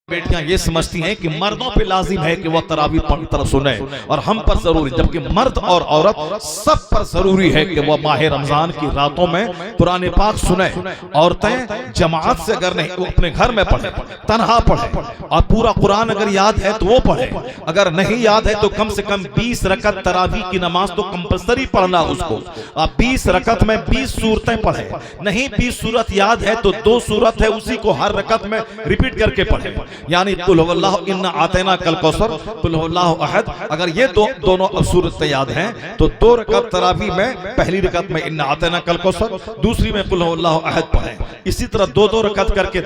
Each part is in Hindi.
बेटियां ये समझती हैं कि मर्दों पे लाजिम है कि वह तरावी तरफ सुने और हम पर जरूरी, जबकि मर्द और औरत सब पर जरूरी है कि वह माह रमजान की रातों में कुरान पाक सुने। औरतें जमात से अगर नहीं, वो अपने घर में पढ़े, तन्हा पढ़े, और पूरा कुरान अगर याद है तो वो पढ़े, अगर नहीं याद है तो कम से कम 20 रकत तरावी की नमाज तो कंपलसरी पढ़ना उसको। आप 20 रकत में 20 सूरतें पढ़े, नहीं 20 सूरत याद है तो 2 सूरत है उसी को हर रकत में रिपीट करके पढ़े, यानी कुल हुवल्लाहु इन्ना आतैना कल कौसर, कुल हुवल्लाहु अहद। अगर ये दोनों सूरतें याद हैं तो 2 रकत तरावी में पहली रकत में इन्ना आतैना कल कौसर, दूसरी में कुल हुवल्लाहु अहद पढ़े। इसी तरह 2-2 रकत करके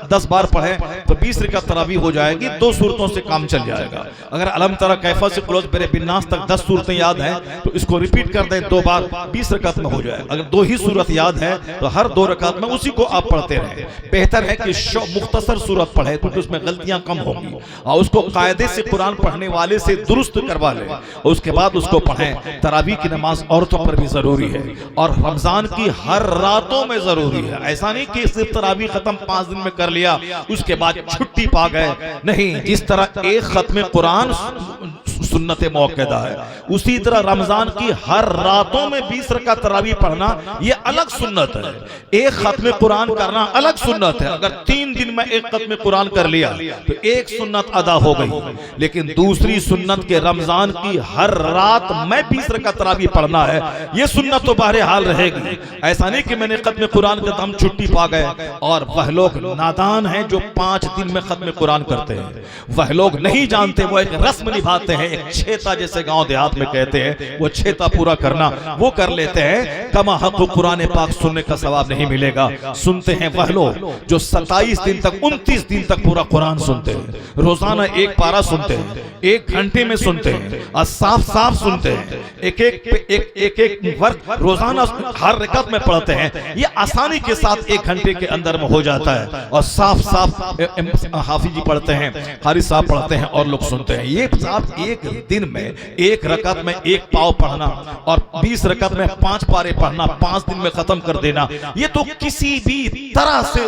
10 बार पढ़े तो 20 रकत तरावी हो जाएगी, 2 सूरतों से काम चल जाएगा। अगर अलम तरा कैफा से क्लोज बेरे बिन्नास तक 10 सूरतें याद हैं तो इसको रिपीट कर दें 2 बार, 20 रकत में हो जाएगा। अगर 2 ही सूरत याद है तो हर 2 रकत में उसी को आप पढ़ते रहें। बेहतर है कि मुख्तसर सूरत पढ़े क्योंकि उसमें गलतियां कम होंगी, और उसको कायदे से कुरान पढ़ने वाले से दुरुस्त करवा ले और उसके बाद उसको पढ़ें। तरावी की नमाज औरतों पर भी जरूरी है और रमजान की हर रातों में जरूरी है। ऐसा नहीं कि सिर्फ तरावी खत्म 5 दिन में कर लिया उसके बाद छुट्टी पा गए, नहीं। जिस तरह एक खत्म कुरान सुन्नत मौक़दा है, उसी तरह रमजान की हर रातों में 20 रकात तरावी पढ़ना ये अलग सुन्नत है। एक खत्म कुरान करना अलग सुन्नत है। अगर 3 दिन में एक खत्म कुरान कर लिया तो एक सुन्नत अदा हो गई, लेकिन दूसरी सुन्नत के रमजान की हर रात में 20 रकात तरावी पढ़ना है, ये सुन्नत तो बहरहाल रहेगी। ऐसा नहीं कि मैंने खत्म कुरान का हम छुट्टी पा गए। और वह लोग नादान हैं जो 5 दिन में खत्म कुरान करते हैं, वह लोग नहीं जानते, वो एक रस्म निभाते हैं, एक छेता जैसे गांव देहात में कहते हैं, वो छेता पूरा करना वो कर लेते हैं। कमा हक कुरान पाक सुनने का सवाब नहीं मिलेगा। सुनते हैं वह लोग जो 27 दिन तक 29 दिन तक पूरा कुरान सुनते हैं, रोजाना एक पारा सुनते हैं, 1 घंटे में सुनते हैं और साफ साफ सुनते हैं, एक वर्ग रोजाना हर रकत में पढ़ते हैं। ये आसानी के साथ 1 घंटे के अंदर में हो जाता है और साफ साफ हाफिज जी पढ़ते हैं, हारिस साहब पढ़ते हैं और लोग सुनते हैं। ये साथ एक दिन में 1 रकत में 1 पाव पढ़ना और 20 रकत में 5 पारे पढ़ना, 5 दिन में खत्म कर देना, ये तो किसी भी तरह से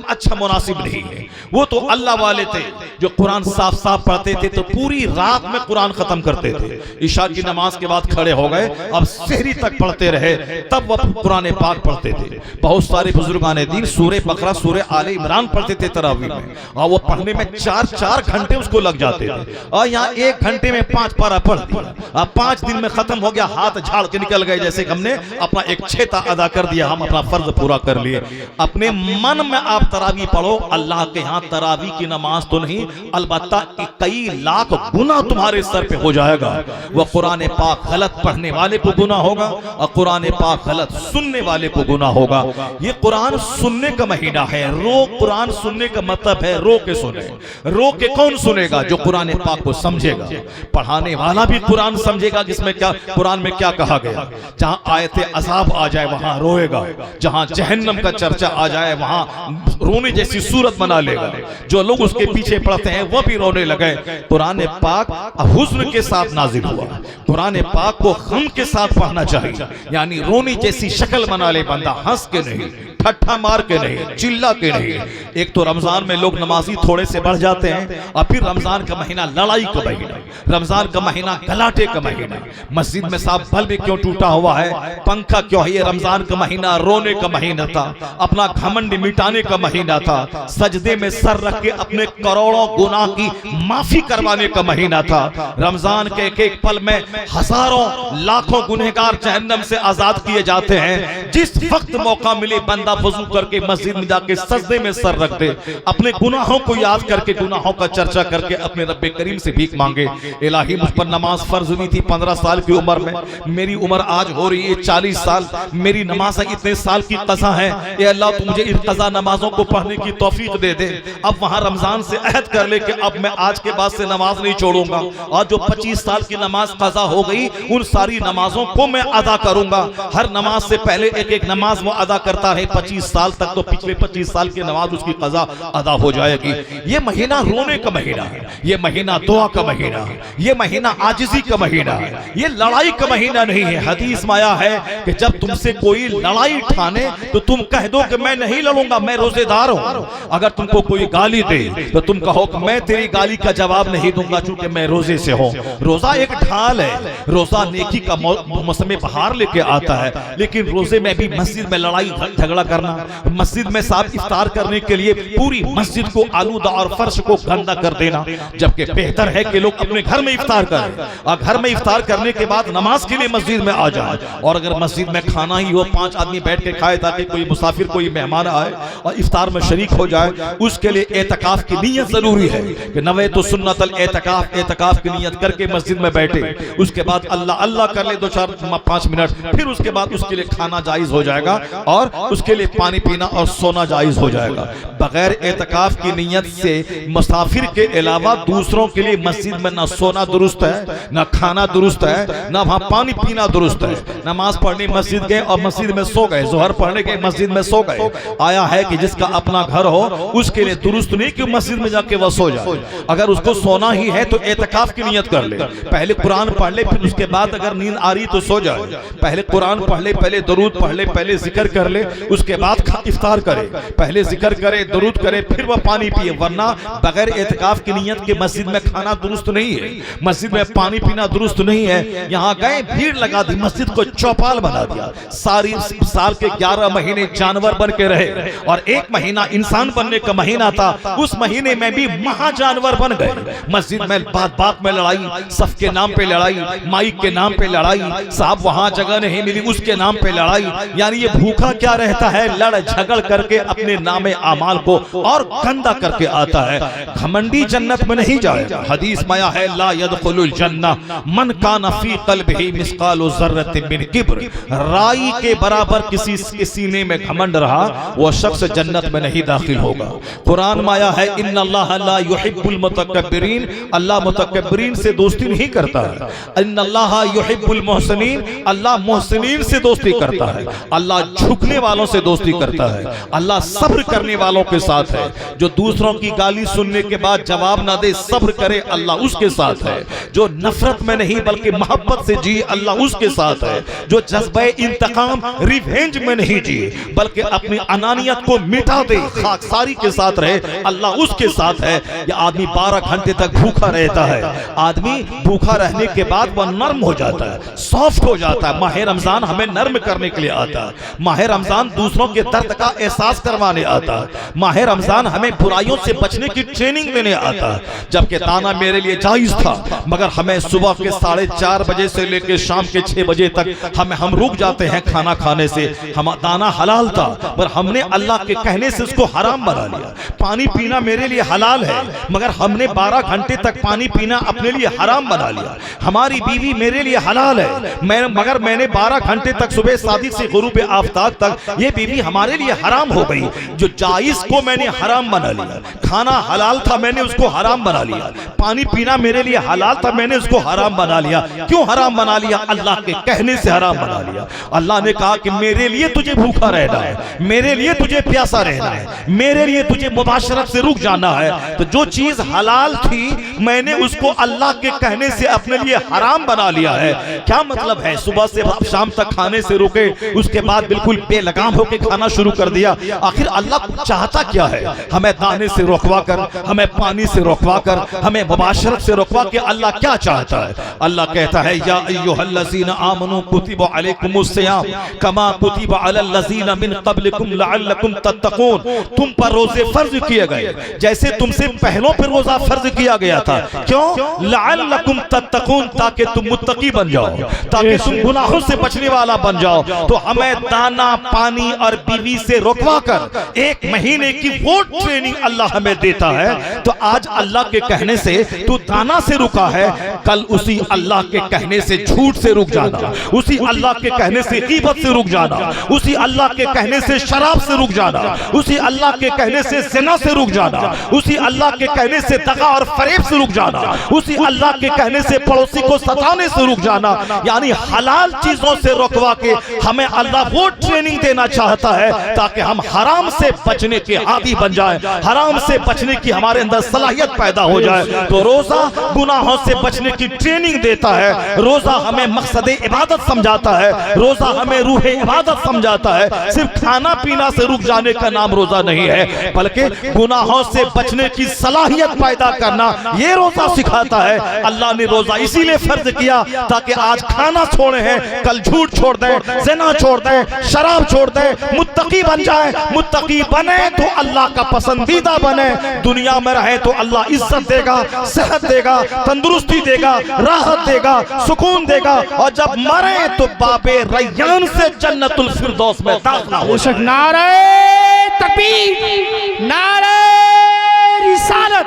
अच्छा मुनासिब नहीं है। वो तो अल्लाह वाले थे जो कुरान साफ साफ पढ़ते थे तो पूरी रात में कुरान खत्म करते थे। इशा की नमाज के बाद खड़े हो गए, अब सहरी तक पढ़ते रहे, तब वह कुरान पाक पढ़ते थे। बहुत सारे बुजुर्गान दीन सूरह बकरा, सूरह आले इमरान पढ़ते थे तरावी में, और वो पढ़ने में 4-4 घंटे उसको लग जाते थे। और यहाँ 1 घंटे में 5 पारा पढ़ दिया, अब 5 दिन में खत्म हो गया, हाथ झाड़ के निकल गए, जैसे हमने अपना एक छेता अदा कर दिया, हम अपना फर्ज पूरा कर लिए। अपने मन में आप तरावी पढ़ो, अल्लाह के यहाँ तरावी की नमाज तो नहीं, अलबत्ता कई लाख गुना तुम्हारे सर पे हो जाएगा। वह कुरान पाक गलत पढ़ने वाले को गुना होगा और कुरान पाक गलत सुनने वाले को गुना होगा। ये कुरान सुनने का महीना है। कुरान सुनने का मतलब है रो के सुने। रो के कौन सुनेगा? जो कुरान पाक को समझेगा। पढ़ाने वाला भी कुरान समझेगा जिसमें क्या कुरान में क्या कहा गया। जहां आयते अजाब आ जाए वहां रोएगा, जहां जहन्नम का चर्चा आ जाए वहां रोने जैसी सूरत बना लेगा। जो लोग उसके पीछे पढ़ते हैं वो भी रोने लगे। कुरान पाक हुज़्न के साथ नाजिल हुआ, कुरान पाक को गम के साथ पढ़ना चाहिए, यानी रोने जैसी शक्ल बना ले बंदा, हंस के नहीं, ठट्ठा मार के नहीं, चिल्ला के नहीं। एक तो रमजान में लोग नमाजी थोड़े से बढ़ जाते हैं, और फिर रमजान का महीना लड़ाई का महीना, रमजान का महीना गलाटे का महीना। मस्जिद में साहब बल्ब क्यों टूटा हुआ है, पंखा क्यों है? ये रमजान का महीना रोने का महीना था, अपना घमंड मिटाने का महीना था, सजदे में सर रख के अपने करोड़ों गुनाह की माफी करवाने का महीना था। रमजान के एक पल में हजारों लाखों गुनहगार जहन्नम से आजाद किए जाते हैं। जिस वक्त मौका मिले बंदा वजू करके मस्जिद में जाके सजदे में सर रख दे, अपने गुनाहों को याद करके, गुनाहों का चर्चा करके अपने रब्बे करीम से भीख मांगे। इलाही मुझ पर नमाज फर्ज हुई थी 15 साल की उम्र में, मेरी उम्र आज हो रही है 40 साल, मेरी नमाज इतने साल की कज़ा है, ये अल्लाह तू मुझे इन कज़ा नमाजों को पढ़ने की तौफीक दे दे। अब वहां रमजान से अहद कर ले कि अब मैं आज के बाद से नमाज नहीं छोड़ूंगा, और जो 25 साल की नमाज कज़ा हो गई उन सारी नमाजों को मैं अदा करूंगा। हर नमाज से पहले एक एक नमाज वो अदा करता है, 25 साल तक तो पिछले 25 साल की नमाज उसकी कज़ा अदा हो जाएगी। ये महीना रोने का महीना है, ये महीना दुआ का महीना है, ये महीना आजिज़ी का महीना है, ये लड़ाई का महीना नहीं है। हदीस में आया है कि जब तुमसे कोई लड़ाई ठाने तो तुम कह दो कि मैं नहीं लड़ूंगा, मैं रोजेदार हूं। अगर तुमको कोई गाली दे तो तुम कहो कि मैं तेरी गाली का जवाब नहीं दूंगा चूंकि मैं रोजे से हूं। रोजा एक ढाल है, रोजा नेकी का मौसम बहार लेके आता है, लेकिन रोजे में भी मस्जिद में लड़ाई झगड़ा करना, मस्जिद में साथ इफ्तार करने के लिए पूरी मस्जिद को आलूदा और फर्श को गंदा कर देना, जबकि बेहतर है कि लोग अपने घर में इफ्तार करें और घर में इफ्तार करने के बाद नमाज के लिए मस्जिद में आ जाए। और अगर मस्जिद में खाना ही हो, 5 आदमी बैठ के खाए ताकि कोई मुसाफिर कोई मेहमान आए और इफ्तार में शरीक हो जाए, उसके लिए एतकाफ की नीयत जरूरी है कि नवे तो सुन्नतल एतकाफ, एतकाफ की नीयत करके मस्जिद में बैठे, उसके बाद अल्लाह अल्लाह कर ले 2-4-5 मिनट, फिर उसके बाद उसके लिए खाना जायज हो जाएगा और उसके लिए पानी पीना और सोना जायज हो जाएगा। बगैर एतकाफ की नीयत से मुसाफिर के अलावा दूसरों के लिए मस्जिद में ना सोना दुरुस्त है, ना खाना दुरुस्त है, ना वहां पानी पीना दुरुस्त है। नमाज पढ़ने मस्जिद गए और मस्जिद में सो गए, जोहर पढ़ने के मस्जिद में सो गए। आया है कि जिसका अपना घर हो उसके लिए दुरुस्त नहीं कि मस्जिद में जाके वह सो जाए। अगर उसको सोना ही है तो एतकाफ की नियत कर ले, पहले कुरान पढ़ ले, फिर उसके बाद अगर नींद आ रही तो सो जाए। पहले कुरान पढ़ ले, पहले दरूद पढ़ ले, पहले जिक्र कर ले, उसके बाद इफ्तार करे। पहले जिक्र करे, दरूद करे, फिर वह पानी पिए, वरना बगैर एतकाफ की नियत के मस्जिद में खाना दुरुस्त नहीं है, मस्जिद में पानी पीना दुरुस्त नहीं है। यहाँ गए, भीड़ लगा दी, मस्जिद को चौपाल बना दिया, सारी साल के 11 महीने जानवर बन के रहे और एक महीना इंसान बनने का महीना था, उस महीने में भी महाजानवर बन गए। मस्जिद में बात में लड़ाई, सफ के नाम पे लड़ाई, माइक के नाम पे लड़ाई, साहब वहां जगह नहीं मिली उसके नाम पे लड़ाई। यानी ये भूखा क्या रहता है, लड़ झगड़ करके अपने नामे आमाल को और गंदा करके आता है। घमंडी जन्नत में नहीं जाएगा। हदीस में आया है ला यदखुलुल जन्नह मन कान फी क़ल्बिही मिस्क़ालु ज़र्रतिन मिन किब्र, राई के बराबर किसी के सीने में घमंड रहा वो शख्स जन्नत में नहीं दाखिल होगा। कुरान में आया है इन्नल्लाह ला युहिब्बुल मुतकब्बिरीन, अल्लाह मुतकब्बिरीन से दोस्ती नहीं करता है। इन्नल्लाह युहिब्बुल मुहसिनीन, अल्लाह मुहसिनीन से दोस्ती करता है। अल्लाह झुकने वालों से दोस्ती करता है, अल्लाह सब्र करने वालों के साथ है। जो दूसरों की गाली सुनने के बाद जवाब ना दे, सब्र करे, अल्लाह उसके साथ है। जो नफरत में नहीं बल्कि मोहब्बत से जी, अल्लाह उसके साथ है। जो जज्बे इंतकाम रिवेंज में नहीं जी बल्कि अपनी अनानियत को मिटा दे, खाकसारी के साथ रहे, अल्लाह उसके साथ है। ये आदमी 12 घंटे तक भूखा रहता है, आदमी भूखा रहने के बाद वह नर्म हो जाता है, सॉफ्ट हो जाता है। माह रमजान हमें नर्म करने के लिए आता है, माह रमजान दूसरों के दर्द का एहसास करवाने आता है, माह रमजान हमें बुराइयों से बचने की ट्रेनिंग देने आता है। जबकि दाना मेरे लिए जायज था, मगर हमें सुबह के 4:30 बजे से लेकर शाम के 6 बजे तक हम रुक जाते हैं खाना खाने से। हम दाना हलाल था पर हमने अल्लाह के कहने से उसको हराम बना लिया। पानी पीना मेरे लिए हलाल है मगर हमने 12 घंटे तक पानी पीना अपने लिए हराम बना लिया। हमारी बीवी मेरे लिए हलाल है मगर मैंने 12 घंटे तक सुबह सादिक से गुरूब आफ्ताब तक ये बीवी हमारे लिए हराम हो गई। जो जायज को मैंने हराम बना लिया, खाना हलाल था मैंने उसको हराम बना लिया, पानी पीना मेरे लिए हलाल था मैंने उसको हराम बना लिया। क्यों हराम बना लिया? अल्लाह के कहने से हराम बना लिया। अल्लाह ने कहा कि मेरे लिए तुझे भूखा रहना है, मेरे लिए तुझे प्यासा रहना है, मेरे लिए तुझे मुबाशरत से रुक जाना है। तो जो चीज हलाल थी मैंने उसको अल्लाह के कहने से अपने लिए हराम बना लिया है। क्या मतलब है? सुबह से शाम तक खाने से रुके, उसके बाद बिल्कुल बेलगाम होकर खाना शुरू कर दिया। आखिर अल्लाह चाहता क्या है? हमें दाने से रोकवा कर, हमें पानी से रोकवा कर, हमें मुबाशरत से रोकवा के अल्लाह क्या चाहता है? अल्लाह कहता है या अय्युहल्लज़ीना आमनू कुतिबा अलैकुमुस सियाम कमा कुतिबा अलल लज़ीना मिन क़ब्लिकुम लअल्लकुम तत्तक़ून। तुम पर रोजे फर्ज किए गए जैसे तुमसे पहलों पर रोजा फर्ज किया गया था। क्यों? लअल्लकुम तत्तक़ून, ताकि तुम मुत्तकी बन जाओ, ताकि तुम गुनाहों से बचने वाला बन जाओ। तो हमें दाना पानी और बीवी से रोकवा कर 1 महीने की वो ट्रेनिंग अल्लाह हमें देता है। तो आज अल्लाह के कहने से तू दाना से रुका है, कल उसी अल्लाह के कहने से झूठ से रुक जाना, उसी अल्लाह के कहने से गीबत से रुक जाना, उसी अल्लाह के कहने से शराब से रुक जाना, उसी अल्लाह के कहने से ज़िना से रुक जाना, उसी अल्लाह के कहने से दगा और फरेब से से रुक जाना, उसी अल्लाह के कहने से पड़ोसी को सताने से रुक जाना, यानी हलाल चीजों से रोकवा के हमें अल्लाह वो ट्रेनिंग देना चाहता है ताकि हम हराम से बचने के आदी बन जाएं, हराम से बचने की हमारे अंदर सलाहियत पैदा हो जाए। तो रोजा गुनाहों से बचने की ट्रेनिंग देता है, रोजा हमें मकसद इबादत समझाता है, रोजा हमें रूह इबादत समझाता है। सिर्फ खाना पीना से रुक जाने का नाम रोजा नहीं है, बल्कि गुनाहों से बचने की सलाहियत पैदा करना ये रोजा सिखाता है। अल्लाह ने रोजा इसीलिए फर्ज किया ताकि आज खाना छोड़े हैं, कल झूठ छोड़ दें, ज़िना छोड़ दें, शराब छोड़ दें, मुत्तकी बन जाए। मुत्तकी बने तो अल्लाह का पसंदीदा बने, दुनिया में रहे तो अल्लाह इज्जत देगा, सेहत देगा, तंदुरुस्ती देगा, राहत देगा, सुकून देगा, और जब मरे तो बाबे रैयान से जन्नतुल फिरदौस में दाखिला हो। नारे तकबीर, नारे रिसालत,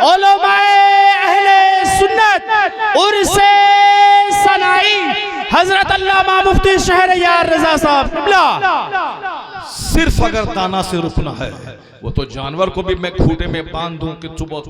उलमाए अहले सुन्नत, उर्से सनाई हजरत अल्लामा मुफ्ती शहरयार रजा साहब। सिर्फ अगर दाना से रुकना है, वो तो जानवर को भी मैं खूंटे में बांध दूं कि सुबह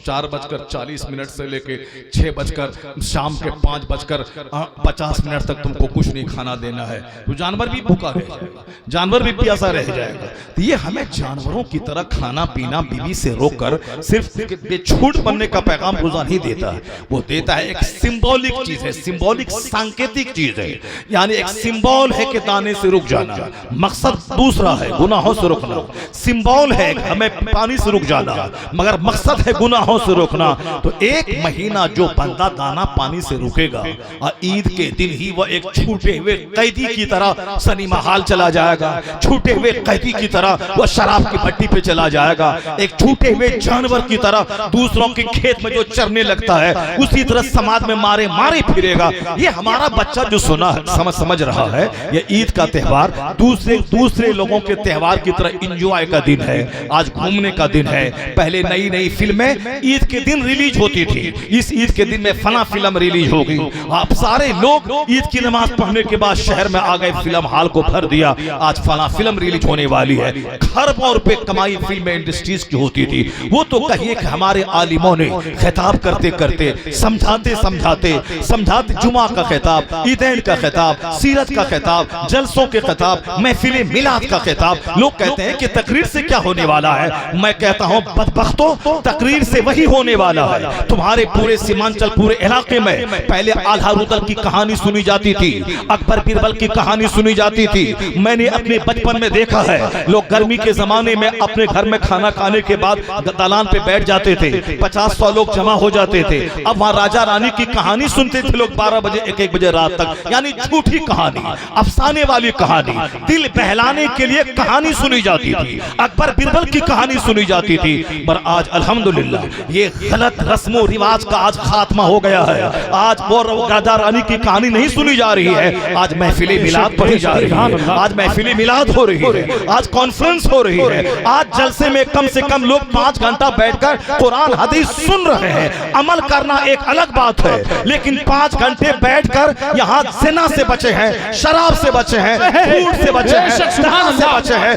4:40 से लेके 6 शाम के 5:50 तक तुमको कुछ नहीं खाना देना है, तो जानवर भी भूखा रह जाएगा, जानवर भी प्यासा रह जाएगा। तो ये हमें जानवरों की तरह खाना पीना बीवी से रोककर सिर्फ बेछूट बनने का पैगाम रोजा नहीं देता है, वो देता है एक सिंबॉलिक चीज है, सिंबॉलिक सांकेतिक चीज है, यानी एक सिंबल है कि दाने से रुक जाना, मकसद दूसरा है गुनाहों से रोकना। सिंबल है हमें पानी से रुक जाना, मगर मकसद है गुनाहों से रोकना। तो एक महीना जो बंदा दाना पानी से रुकेगा, और ईद के दिन ही वह एक छूटे हुए कैदी की तरह सिनेमा हॉल चला जाएगा, छूटे हुए कैदी की तरह वह शराब की भट्टी पे चला जाएगा, एक छूटे हुए जानवर की तरह दूसरों के खेत में जो चरने लगता है उसी तरह समाज में मारे मारे फिरेगा। ये हमारा बच्चा जो सुना समझ रहा है, ये ईद का त्यौहार दूसरे लोगों के त्यौहार की तरह इंजॉय का दिन है, आज घूमने का दिन है। पहले नई नई फिल्में ईद के दिन रिलीज होती थी, इस ईद के दिन में फला फिल्म रिलीज होगी, आप सारे लोग ईद की नमाज पढ़ने के बाद शहर में आ गए, फिल्म हॉल को भर दिया, आज फला फिल्म रिलीज होने वाली है। खरबों रुपए कमाई फिल्म इंडस्ट्रीज की होती थी, वो तो कहिए कि हमारे आलिमों ने खिताब करते करते समझाते जुमा का खिताब, ईदैन का खिताब, सीरत का खिताब, जलसों के खिताब, महफिल मिलाद का खिताब। लोग कहते हैं कि तकरीर से क्या होने वाला है, मैं कहता हूं बदबख्तों, तकरीर से वही होने वाला है। तुम्हारे पूरे सीमांचल पूरे इलाके में पहले आल्हा रुदल की कहानी सुनी जाती थी, अकबर बीरबल की कहानी सुनी जाती थी। मैंने अपने बचपन में देखा है, लोग गर्मी के जमाने में अपने घर में खाना खाने के बाद दालान पे बैठ जाते थे, 50-100 लोग जमा हो जाते थे। अब वहां राजा रानी की कहानी सुनते थे लोग 12 बजे 1-1 बजे रात तक, यानी झूठी कहानी, अफसाने वाली कहानी, दिल बहलाने के लिए कहानी सुनी जाती थी, अकबर बीरबल की कहानी सुनी जाती थी। पर आज अल्हम्दुलिल्लाह ये गलत रस्मों रिवाज का आज खात्मा हो गया है। आज वो राजा रानी की कहानी नहीं सुनी जा रही है, आज महफिल मिलाद पढ़ी जा रही है, आज महफिल मिलाद हो रही है, आज कॉन्फ्रेंस हो रही है, आज जलसे में कम से कम लोग 5 घंटा बैठकर कुरान हदीस सुन रहे हैं। अमल करना एक अलग बात है, लेकिन 5 घंटे बैठकर यहाँ ज़िना से बचे हैं, शराब से बचे हैं, झूठ से बचे हैं, से बचे हैं,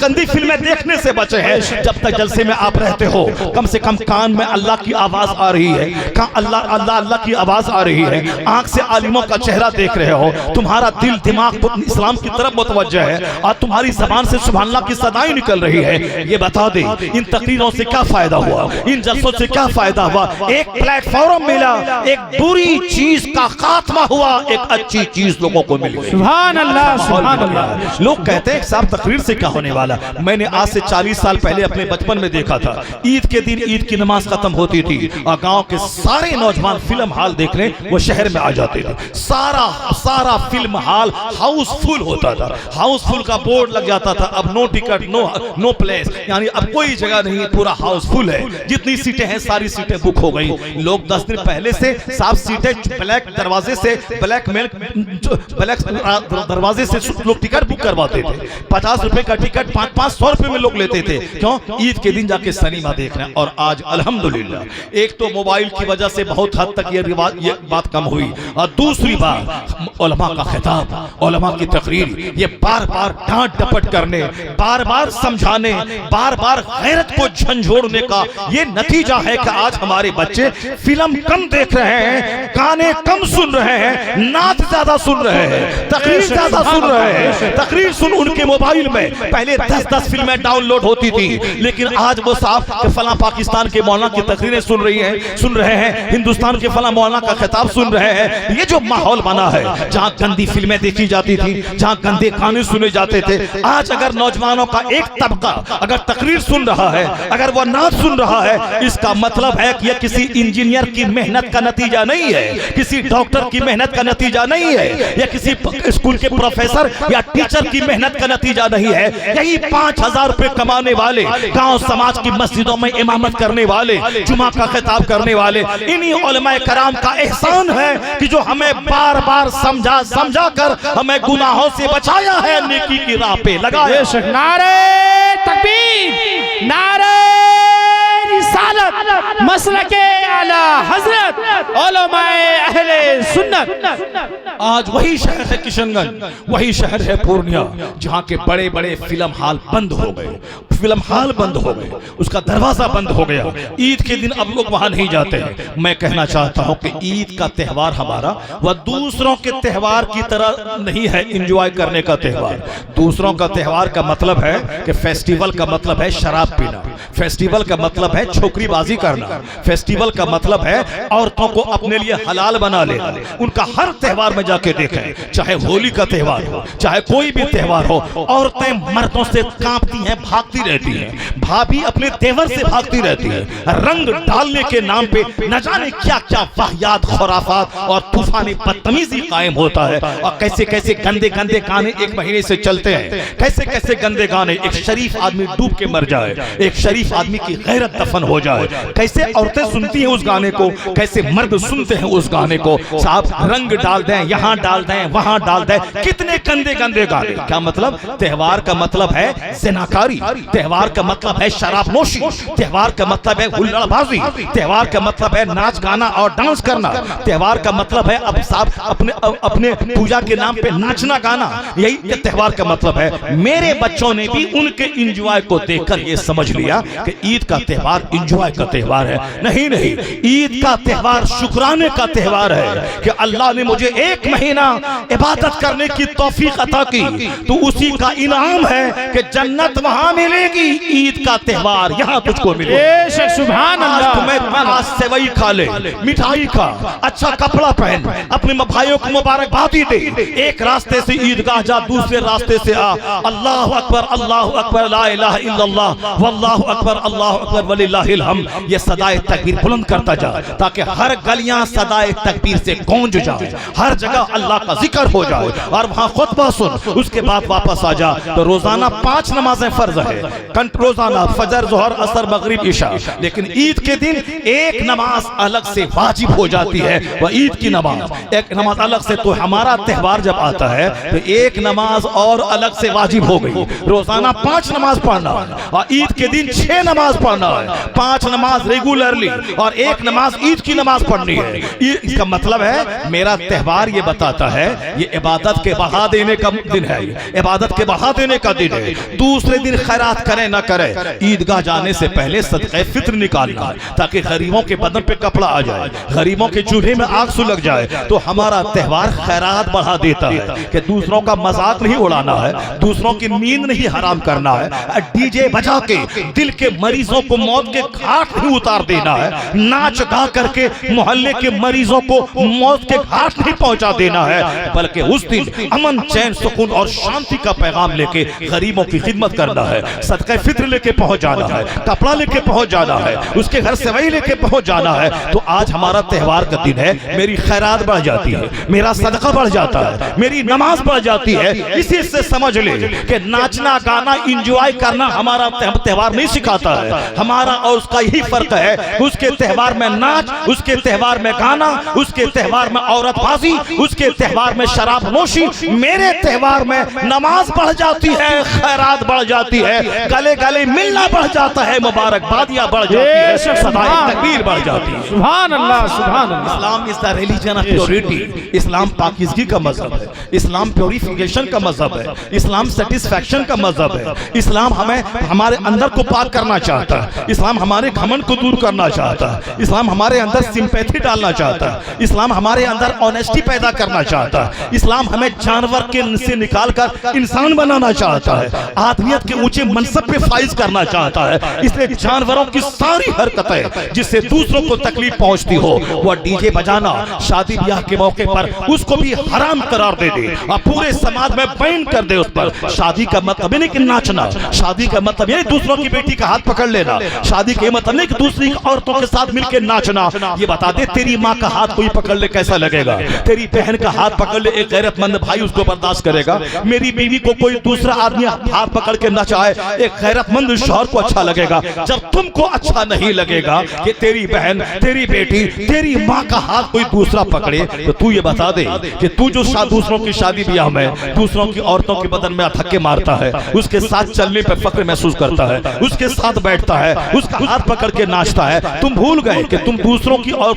गंदी फिल्में देखने से बचे हैं। जब तक जलसे में आप रहते हो, कम से कम कान में अल्लाह की आवाज आ रही है, अल्लाह की आवाज आ रही है, आंख से आलिमों का चेहरा देख रहे हो, तुम्हारा दिल दिमाग इस्लाम की तरफ मुतवज्जह है, और तुम्हारी जबान से सुभान अल्लाह की सदाएं निकल रही है। ये बता दे, इन तकरीरों से क्या फायदा हुआ, इन जलसों से क्या फायदा हुआ? एक प्लेटफॉर्म मिला, एक बुरी चीज का खात्मा हुआ, एक अच्छी चीज लोगों को मिल गई। सुभान अल्लाह, सुभान अल्लाह। लोग कहते हैं साहब तकरीर से क्या होने वाला। मैंने आज से 40 साल पहले अपने बचपन में देखा था, ईद के दिन ईद की नमाज खत्म होती थी और गांव के सारे नौजवान फिल्म हॉल देखने वो शहर में आ जाते थे। सारा फिल्म हॉल हाउसफुल होता था, हाउसफुल का बोर्ड लग जाता था। अब नो टिकट नो प्लेस, यानी अब कोई जगह नहीं, पूरा हाउसफुल है। जितनी सीटें हैं सारी सीटें बुक हो गई। लोग 10 दिन पहले से साफ सीटें ब्लैक दरवाजे से ब्लैक दरवाजे से लोग टिकट बुक करवाते थे। 50 रुपए का टिकट 500-500 रुपए में लोग लेते थे। क्यों? ईद के दिन जाके सिनेमा देखना। और आज अल्हम्दुलिल्लाह एक तो मोबाइल की वजह से बहुत हद तक ये बात कम हुई, और दूसरी बात उलमा का खिताब, उलमा की तकरीर, ये बार बार डांट डपट करने, बार बार समझाने, बार बार गैरत को झंझोड़ने का ये नतीजा है कि आज हमारे बच्चे फिल्म कम देख रहे हैं, गाने कम सुन रहे हैं, नाच ज्यादा सुन रहे हैं, तकरीर ज्यादा सुन रहे हैं। तकरीर सुन उनके मोबाइल में पहले 10-10 फिल्में डाउनलोड होती थी, लेकिन आज वो साहब फला पाकिस्तान के मौलाना की तकरीरें सुन रहे हैं, हिंदुस्तान के फला मौलाना का खिताब सुन रहे हैं। ये जो माहौल बना है, जहां गंदी फिल्में देखी जाती थी, जहां गंदे गाने सुने जाते थे, आज अगर नौजवानों का एक तबका अगर तकरीर सुन रहा है, अगर वह नाच सुन रहा है, इसका मतलब है कि यह किसी इंजीनियर की मेहनत का नतीजा नहीं है, किसी डॉक्टर की मेहनत का नतीजा नहीं है, या किसी स्कूल के प्रोफेसर या टीचर की मेहनत का नतीजा नहीं है। यही 5,000 रुपए कमाने वाले, गांव समाज की मस्जिदों में इमामत करने वाले, जुमा का खिताब करने वाले, इन्हीं उलमाए कराम का एहसान है कि जो हमें बार बार समझा कर हमें गुनाहों से बचाया है, नेकी की राह पे लगाया। नारे तकबीर, नारे रिसालत, मसलके आला हजरत उलमाए अहले सुन्नत। आज वही शहर है किशनगंज, वही शहर है पूर्णिया, जहां के बड़े बड़े फिल्म हॉल बंद हो गए, फिल्म हॉल बंद हो गए, उसका दरवाजा बंद हो गया। ईद के दिन अब लोग वहां नहीं जाते हैं। मैं कहना चाहता हूं कि ईद का त्यौहार हमारा वह दूसरों के त्यौहार की तरह नहीं है, एंजॉय करने का त्यौहार। दूसरों का त्यौहार का मतलब है कि फेस्टिवल का मतलब है शराब पीना, फेस्टिवल का मतलब है छोकरीबाजी करना, फेस्टिवल का मतलब है औरतों को अपने लिए हलाल बना लेना। उनका हर त्यौहार में जाके देखें, चाहे होली का त्यौहार हो, चाहे कोई भी त्यौहार हो, औरतें मर्दों से कांपती हैं, भागती रहती हैं, भाभी अपने तेवर से भागती रहती है। रंग डालने के नाम पे न जाने क्या क्या वाहियात, खुराफात और तूफानी बदतमीजी कायम होता है। और कैसे कैसे गंदे गंदे गाने एक महीने से चलते हैं, कैसे कैसे गंदे गाने, एक शरीफ आदमी डूब के मर जाए, एक शरीफ आदमी की गैरत दफन हो जाए, कैसे औरतें सुनती हैं उस गाने को, कैसे मर्द सुनते हैं उस गाने को। साहब रंग डाल दें, यहाँ डाल दें, वहां डाल दें, कितने गंदे गंदे गाने। क्या मतलब? त्यौहार का मतलब है ज़िनाकारी, त्यौहार का मतलब है शराबनोशी, त्यौहार का मतलब है हुल्लड़बाजी, त्यौहार का मतलब है नाच गाना और डांस करना, त्यौहार का मतलब है अब साहब अपने पूजा के नाम पे नाचना गाना। यही त्यौहार का मतलब है। मेरे बच्चों ने भी उनके इंजॉय को देखकर ये समझ लिया कि ईद का त्यौहार इंजॉय का त्यौहार है। नहीं नहीं, ईद का त्यौहार शुक्राने का त्यौहार है कि अल्लाह ने मुझे 1 महीना इबादत करने की तौफीक अता की, तो उसी का इनाम है कि जन्नत वहां मिलेगी, ईद का त्यौहार यहाँ तुझको मिलेगा। सुभान अल्लाह। तुम्हें सेवई खा ले, मिठाई खा, अच्छा कपड़ा पहन, अपने भाइयों को मुबारकबादी दे, एक रास्ते से ईदगाह जा, दूसरे रास्ते से आ, अल्लाह अकबर, ला इलाहा इल्लल्लाह, वल्लाहु अकबर, अल्लाहु अकबर, वलिल्लाहिल हम्द, ये सदाए तकबीर बुलंद करता जा, ताकि हर गलियां सदाए तकबीर से गूंज जाए, हर जगह अल्लाह का जिक्र हो जाए, और वहां खुतबा सुन, उसके बाद वापस आ जा। तो रोजाना 5 नमाजें फर्ज है, रोजाना फजर, जोहर, असर, मगरिब, इशा। लेकिन ईद के दिन एक नमाज अलग से वाजिब हो जाती है, वह ईद की नमाज, एक नमाज अलग से। तो हमारा त्यौहार जब आता है तो एक नमाज और अलग से वाजिब हो गई। रोजाना 5 नमाज पढ़ना और ईद के दिन 6 नमाज पढ़ना है, 5 नमाज रेगुलरली और 1 नमाज ईद की नमाज पढ़नी है। इसका मतलब है मेरा त्यौहार ये बताता है ये इबादत के बढ़ा देने का दिन है, इबादत के बढ़ा देने का दिन है। दूसरे दिन खैरात करें ना करें, ईदगाह जाने से पहले सदक़े फित्र निकालना, ताकि गरीबों के बदन पे कपड़ा आ जाए, गरीबों के चूल्हे में आग सुलग जाए। तो हमारा त्यौहार खैरात बढ़ा देता है कि दूसरों का मजाक नहीं उड़ाना है, दूसरों की नींद नहीं हराम करना है, डीजे बजा के दिल के मरीजों को मौत के घाट नहीं उतार देना है, नाच गा करके मोहल्ले के मरीजों को मौत के घाट नहीं पहुंचा देना है, बल्कि उस दिन अमन, चैन, सुकून और शांति का पैगाम लेके गरीबों की खिदमत करना है, सदक़े फित्र लेके पहुंच जाना है, कपड़ा लेके पहुंच जाना है, उसके घर सेवई लेके पहुंच जाना है। तो आज हमारा त्यौहार का दिन है, मेरी खैरात बढ़ जाती है, मेरा सदका बढ़ जाता है, मेरी नमाज बढ़ जाती है। इसी से समझ ले कि नाचना गाना इंजॉय करना हमारा त्यौहार नहीं सिखाता है। हमारा और उसका यही फर्क है, उसके त्यौहार में नाच, उसके त्यौहार में गाना, उसके त्यौहार में औरतबाजी, उसके त्यौहार में शराब नोशी। मेरे त्यौहार में नमाज बढ़ जाती है, खैरात बढ़ जाती है, गले गले मिलना बढ़ जाता है, मुबारकबादियां बढ़ जाती है, सदाए तकबीर बढ़ जाती है। सुभान अल्लाह, सुभान Allah. Islam is the religion of purity. Islam पाकीज़गी का मजहब है, इस्लाम प्योरिफिकेशन का मजहब है, इस्लाम सेटिस्फैक्शन का मजहब है। इस्लाम हमें हमारे अंदर को पाक करना चाहता है, इस्लाम हमारे घमंड को दूर करना चाहता है, इस्लाम हमारे अंदर सिंपैथी डालना चाहता है, इस्लाम हमारे अंदर ऑनेस्टी पैदा करना चाहता है, इस्लाम हमें जानवर के से निकालकर इंसान बनाना चाहता है, आदमियत के ऊंचे मनसब पे फाइज करना चाहता है। इसलिए जानवरों की सारी हरकतें जिससे दूसरों को तकलीफ पहुंचती हो, वह डीजे बजाना शादी ब्याह के मौके पर उसको भी हराम करार दे दे और पूरे समाज में बैन कर दे उस पर। शादी का मतलब नहीं कि नाचना, शादी का मतलब ये दूसरों की बेटी का हाथ पकड़ लेना, शादी के मतलब नहीं कि दूसरी औरतों के साथ मिलकर नाचना। ये बता दे, तेरी माँ का हाथ कोई पकड़ ले कैसा लगेगा? तेरी बहन का हाथ पकड़ ले एक गैरतमंद भाई उसको बर्दाश्त करेगा? मेरी बीवी को कोई दूसरा आदमी हाथ पकड़ के नचाए, एक गैरतमंद शौहर को अच्छा लगेगा। जब तुमको अच्छा नहीं लगेगा कि तेरी बहन, तेरी बेटी, तेरी माँ का हाथ कोई दूसरा पकड़े, तो तू ये बता दे कि तू जो दूसरों की शादी ब्याह में दूसरों की औरतों के बदन में धक्के मारता है, उसके साथ चलने पर फक्र महसूस करता है, उसके साथ बैठता है, उसका हाथ पकड़ के नाचता है, तुम भूल गए कि तुम दूसरों की और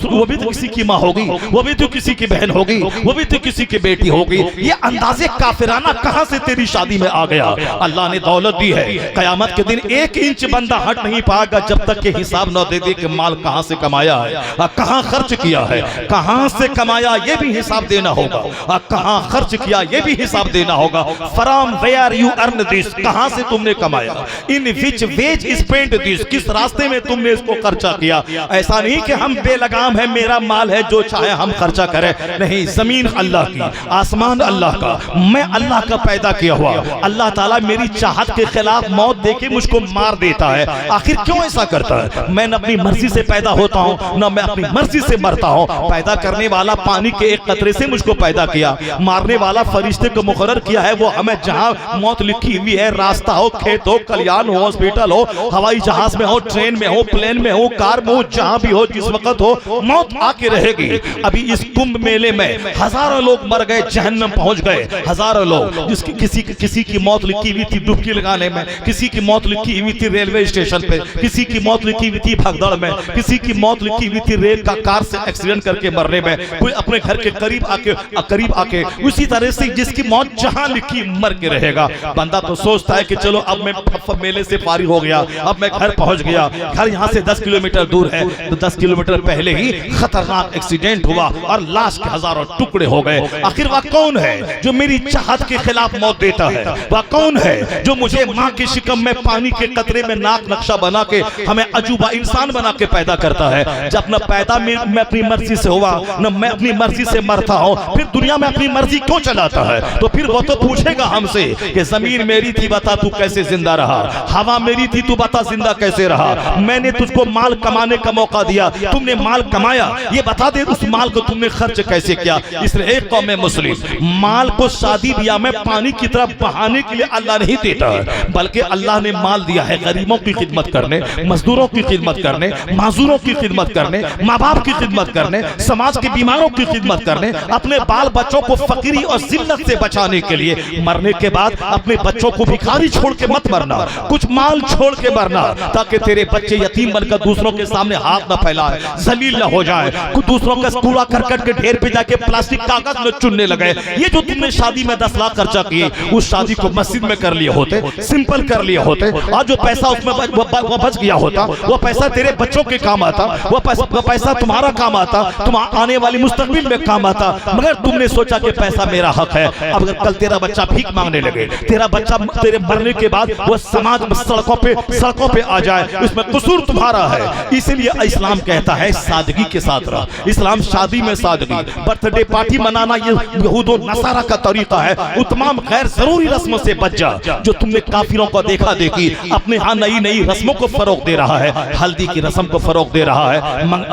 वो भी तो किसी की माँ होगी, वो भी तो किसी की बहन होगी, वो भी तो किसी की बेटी होगी। ये अंदाजे काफिराना कहां से तेरी शादी में आ गया? अल्लाह ने दौलत दी है, कयामत के दिन 1 इंच बंदा हट नहीं पाएगा जब तक के हिसाब न दे दे कि माल कहां से कमाया है, कहां खर्च किया है, कहां से कमाया ये भी हिसाब देना होगा, कहां खर्च किया ये भी हिसाब देना होगा। From where you earn this, कहां से तुमने कमाया, in which ways spent this, किस रास्ते में तुमने इसको खर्चा किया। ऐसा नहीं कि हम बेलगाम है, मेरा माल है, जो चाहे हम खर्चा करें, नहीं। जमीन अल्लाह की, आसमान अल्लाह का, मैं अल्लाह का पैदा किया हुआ। अल्लाह ताला मेरी चाहत के खिलाफ मौत देके मुझको मार देता है। आखिर क्यों ऐसा करता है? मैं न अपनी मर्जी से पैदा होता हूं, न मैं अपनी मर्जी से मरता हूं। पैदा करने वाला पानी के एक कतरे से मुझको पैदा किया, मारने वाला फरिश्ते को मुकर्रर किया है। वो हमें जहां मौत लिखी हुई है, रास्ता हो, खेत हो, कल्याण हो, हॉस्पिटल हो, हवाई जहाज में हो, ट्रेन में हो, प्लेन में हो, कार में हो, जहां भी हो, जिस वक्त हो, मौत आके रहेगी। अभी इस कुंभ मेले में हजारों लोग मर गए, जहन्नम पहुंच गए, हजारों लोग। जिसकी किसी की मौत लिखी हुई थी डुबकी लगाने में, किसी की मौत लिखी हुई थी रेलवे स्टेशन पे, किसी की मौत लिखी हुई थी भगदड़ में, किसी की मौत लिखी हुई थी रेल का कार से एक्सीडेंट करके मरने में, कोई अपने घर के करीब आके उसी तरह से जिसकी मौत जहां लिखी मर के रहेगा। बंदा तो सोचता है कि चलो अब मैं मेले से फारिग हो गया, अब मैं घर पहुंच गया। घर यहां से 10 किलोमीटर दूर है, तो 10 किलोमीटर पहले ही खतरनाक एक्सीडेंट हुआ और लाश के हजारों टुकड़े हो गए। आखिर वह कौन है जो मेरी चाहत के खिलाफ मौत देता है? वह कौन है जो मुझे माँ के शिकम में पानी के कतरे में नाक नक्शा बना के हमें अजूबा इंसान बना के पैदा करता है? जब न पैदा मैं अपनी मर्जी से हुआ, न मैं अपनी मर्जी से मरता हूं, फिर दुनिया में अपनी मर्जी क्यों चलाता है? तो फिर वो तो पूछेगा हमसे कि जमीन मेरी थी, बता तू कैसे जिंदा रहा? हवा मेरी थी, तू बता जिंदा कैसे रहा? मैंने तुझको माल कमाने का मौका दिया, तुमने माल कमाया, ये बता दे उस माल को तुमने खर्च कैसे किया? इसलिए एक कौम मुस्लिम माल को शादी ब्याह में पानी की तरफ बहाने के लिए अल्लाह नहीं देता है, बल्कि अल्लाह ने माल दिया है गरीबों की खिदमत करने, मजदूरों की खिदमत करने, माजूरों की खिदमत करने, माँ बाप की खिदमत करने, समाज के बीमारों की खिदमत करने, अपने बाल बच्चों को फकीरी और जिल्लत से बचाने के लिए। मरने के बाद अपने बच्चों को भिखारी छोड़ के मत मरना, कुछ माल छोड़ के मरना, ताकि तेरे बच्चे यतीम बनकर दूसरों के सामने हाथ न फैलाए, जलील न हो जाए, कुछ दूसरों का कूड़ा करकट के ढेर पे जाके प्लास्टिक कागज में चुनने लगे। ये जो तुमने शादी में 10 लाख खर्चा किए, उस शादी को मस्जिद में कर लिए होते, सिंपल कर लिए होते, और जो पैसा उसमें वो बच गया होता, वो पैसा तेरे बच्चों के काम आता, वो पैसा तुम्हारा काम आता, तुम आने वाली मुस्तकबिल में काम आता। मगर तुमने सोचा कि पैसा मेरा हक है। अब अगर कल तेरा बच्चा भीख मांगने लगे, तेरा बच्चा तेरे मरने के बाद वो समाज में सड़कों पे आ जाए, उसमें कसूर तुम्हारा है। इसलिए इस्लाम कहता है सादगी के साथ रह। इस्लाम शादी में सादगी, बर्थडे पार्टी मनाना ये यहूदो नसारा का तरीका है। तमाम गैर जरूरी रस्मों से बच जा। जो तुमने काफिरों को देखा देखी अपने यहाँ नई नई रस्मों को फरोग दे रहा है, हल्दी की रस्म को फरोग दे रहा है,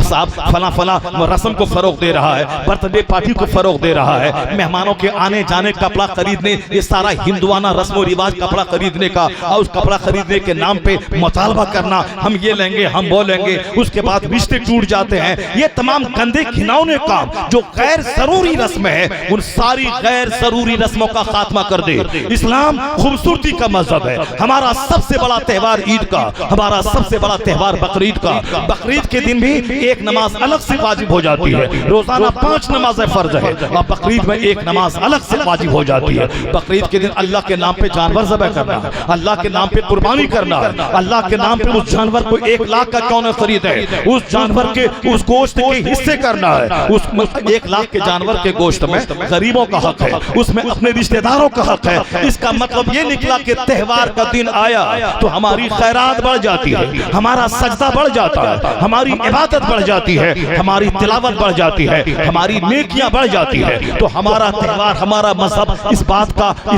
साहब फला रस्म को फरोग दे रहा है, बर्थडे पार्टी को फरोग दे रहा है, मेहमानों के आने जाने कपड़ा खरीदने, ये सारा हिंदुआना रस्म रिवाज कपड़ा खरीदने का, और उस कपड़ा खरीदने के नाम पे मुतालबा करना, हम ये लेंगे, हम वो लेंगे, उसके बाद रिश्ते टूट जाते हैं। ये तमाम गंदे घिनौने काम जो गैर जरूरी रस्म है, उन सारी गैर जरूरी रस्मों का खात्मा कर दे। इस्लाम खूबसूरती का मजहब मजहब है। हमारा सबसे बड़ा त्यौहार ईद का, हमारा सबसे बड़ा त्यौहार बकरीद का। बकरीद के दिन भी एक नमाज अलग से वाजिब हो जाती है। रोजाना 5 नमाजें फर्ज है और बकरीद में एक नमाज अलग से वाजिब हो जाती है। बकरीद के दिन अल्लाह के नाम पे जानवर ज़बह करना, अल्लाह के नाम पे कुर्बानी करना, अल्लाह के नाम पे उस जानवर को 1 लाख का क्यों न खरीदे, उस जानवर के उस गोश्त के हिस्से करना है। उस 1 लाख के जानवर के गोश्त में गरीबों का हक है, उसमें अपने रिश्तेदारों का हक है। इसका मतलब ये निकला कि त्यौहार का दिन आया तो हमारी खैरात बढ़ जाती है, हमारा सजदा बढ़ जाता है, हमारी इबादत बढ़ जाती है, हमारी तिलावत बढ़ जाती है, हमारी नेकियां बढ़ जाती है। तो हमारा त्यौहार, हमारा मजहब इस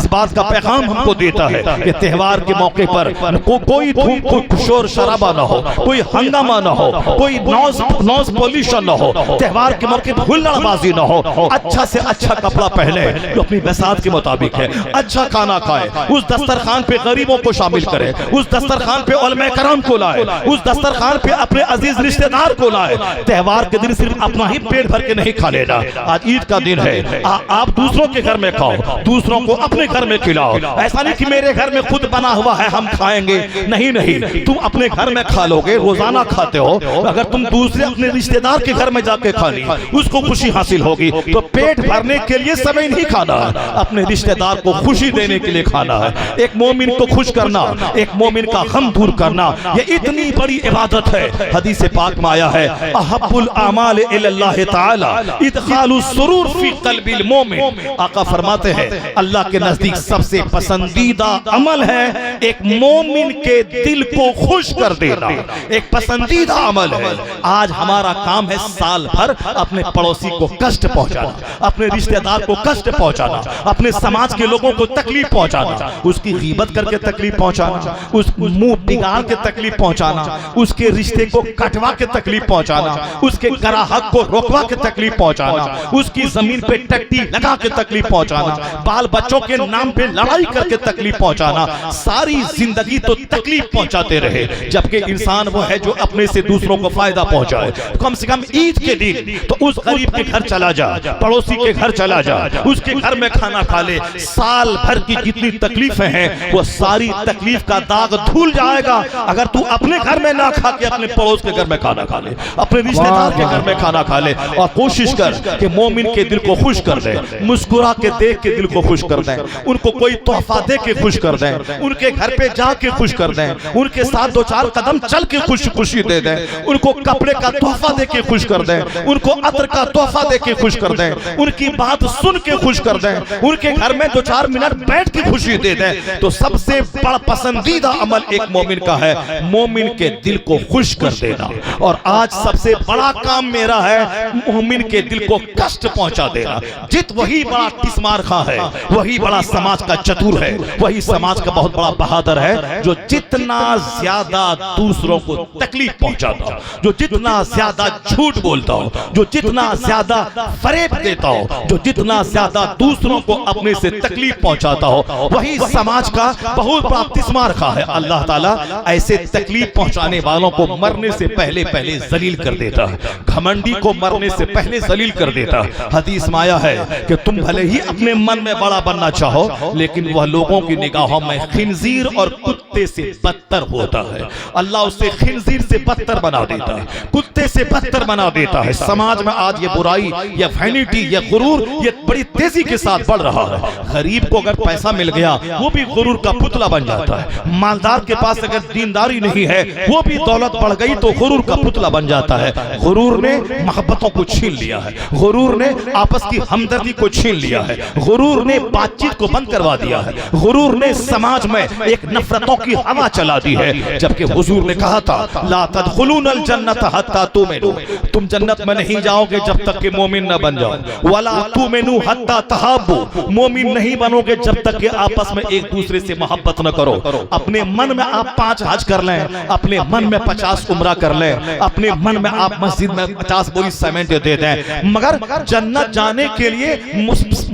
बात का पैगाम हमको देता है कि त्यौहार के मौके पर कोई धूम, कोई शोर शराबा ना हो, कोई हंगामा ना हो, कोई नॉइज पॉल्यूशन ना हो। त्यौहार के मौके पर हुल्लड़बाजी ना हो। अच्छा से अच्छा कपड़ा पहने जो अपनी बसात के मुताबिक है, अच्छा खाना खाए, उस दस्तरखान पे गरीबों को शामिल करे, उस दस्तरखान पे उलमा कराम को लाए, उस दस्तरखान पे अपने अजीज रिश्तेदार को लाए। त्यौहार के दिन सिर्फ अपना ही पेट भर के नहीं खा लेना। आज ईद का दिन है, आप दूसरों के घर में खाओ, दूसरों को अपने घर में खिलाओ। ऐसा नहीं कि मेरे घर में खुद बना हुआ है हम खाएंगे, नहीं नहीं, तुम अपने घर में खा लोगे, रोजाना खाते हो। अगर तुम दूसरे अपने रिश्तेदार के घर में जाके खा ली, उसको खुशी हासिल होगी। तो पेट भरने के लिए समय नहीं खाना है, अपने रिश्तेदार को खुशी देने के लिए खाना है। एक मोमिन को खुश करना, एक मोमिन का गम दूर करना, ये इतनी बड़ी इबादत है। हदीस पाक में आया है, अहब्बुल आमाल इलल्लाह ताला इदखालुस सुरूर फी क़ल्बिल मोमिन। आका फरमाते हैं अल्लाह के नजदीक सबसे पसंदीदा अमल है एक मोमिन के दिल को खुश कर देना, एक पसंदीदा अमल है। आज हमारा काम है साल भर अपने पड़ोसी को कष्ट पहुंचाना, अपने रिश्तेदार को कष्ट पहुंचाना, अपने समाज के लोगों को तकलीफ पहुंचाना, उसकी गीबत करके तकलीफ पहुंचाना, उस मुंह बिगाड़ के तकलीफ पहुंचाना, उसके रिश्ते को कटवा के तकलीफ पहुंचाना, उसके ग्राहक को रोकवा के तकलीफ पहुंचाना, उसकी जमीन पे टट्टी लगा के तकलीफ पहुंचाना, बाल बच्चों के नाम पे लड़ाई करके तकलीफ पहुंचाना। सारी जिंदगी तो तकलीफ पहुंचाते रहे, जबकि इंसान वो है जो अपने से दूसरों को फायदा पहुंचाए। कम से कम ईद के दिन तो उस गरीब के घर चला जा, पड़ोसी के घर चला जा, उसके घर में खाना खा ले। साल भर की जितनी तकलीफें हैं वो सारी तकलीफ का दाग धुल जाएगा अगर तू अपने घर में ना खा के अपने पड़ोस के घर में खाना खा ले, अपने रिश्तेदार के घर में खाना खा ले। और कोशिश कर कि मोमिन के दिल को खुश कर दे, मुस्कुरा के देख के दिल को खुश कर दे, उनको कोई तोहफा दे के खुश कर दे, उनके घर पे जाके खुश कर दे, उनके साथ 2-4 कदम चल के खुशी दे दे, उनको कपड़े का तोहफा दे के खुश कर दे, उनको अतर का तोहफा दे के खुश कर दे, उनकी बात सुन के खुश कर दे, उनके घर में 2-4 मिनट बैठ के खुशी दे दे। तो सबसे बड़ा पसंदीदा अमल एक मोमिन का है मोमिन के दिल को खुश कर देना। और आज सबसे बड़ा काम मेरा है मोमिन के दिल को कष्ट पहुंचा देना। जित वही बड़ा तिस्मार खां है, वही बड़ा समाज का चतुर है, वही समाज का बहुत बड़ा बहादुर है जो जितना ज्यादा दूसरों को तकलीफ पहुंचाता हो, जो जितना ज्यादा झूठ बोलता हो, जो जितना ज्यादा फरेब देता हो, जो जितना ज्यादा दूसरों को अपने से तकलीफ पहुंचाता हो, वही समाज का बहुत बड़ा तिस्मार खां है। अल्लाह ताला ऐसे तकलीफ पहुंचाने वालों को मरने से पहले जलील कर देता है, घमंडी को मरने से पहले जलील कर देता है। हदीस में आया है कि तुम भले ही अपने मन में बड़ा बनना चाहो, लेकिन वह लोगों की निगाहों में खिंजीर और कुत्ते से बदतर होता है। अल्लाह उसे खिंजीर से बदतर बना देता है, कुत्ते से बदतर बना देता है। समाज में आज ये बुराई, ये वैनिटी, ये गुरूर, ये बड़ी तेजी के साथ बढ़ रहा है। गरीब को अगर पैसा मिल गया वो भी गुरूर का पुतला बन जाता है। मालदार के पास अगर दीनदारी नहीं है वो भी दौलत बढ़ गई तो गुरूर का पुतला बन जाता है। गुरूर ने मोहब्बतों को छीन लिया है, गुरूर ने आपस की हमदर्दी को छीन लिया है, गुरूर ने बातचीत को बंद करवा दिया है, गुरूर ने समाज में एक नफरतों की हवा चला दी है। जबकि हुजूर ने कहा था ला तदखुलूनल जन्नत हत्ता तुमिनू, तुम जन्नत में नहीं जाओगे जब तक कि मोमिन न बन जाओ। वला तुमिनू हत्ता तहाब्बू, मोमिन नहीं बनोगे जब तक कि आपस में एक दूसरे से मोहब्बत न करो। अपने मन में आप 5 हज कर लें, अपने मन में 50 उम्रा कर लें, अपने मन में आप मस्जिद में 50 बोरी सीमेंट दे दें, मगर जन्नत जाने के लिए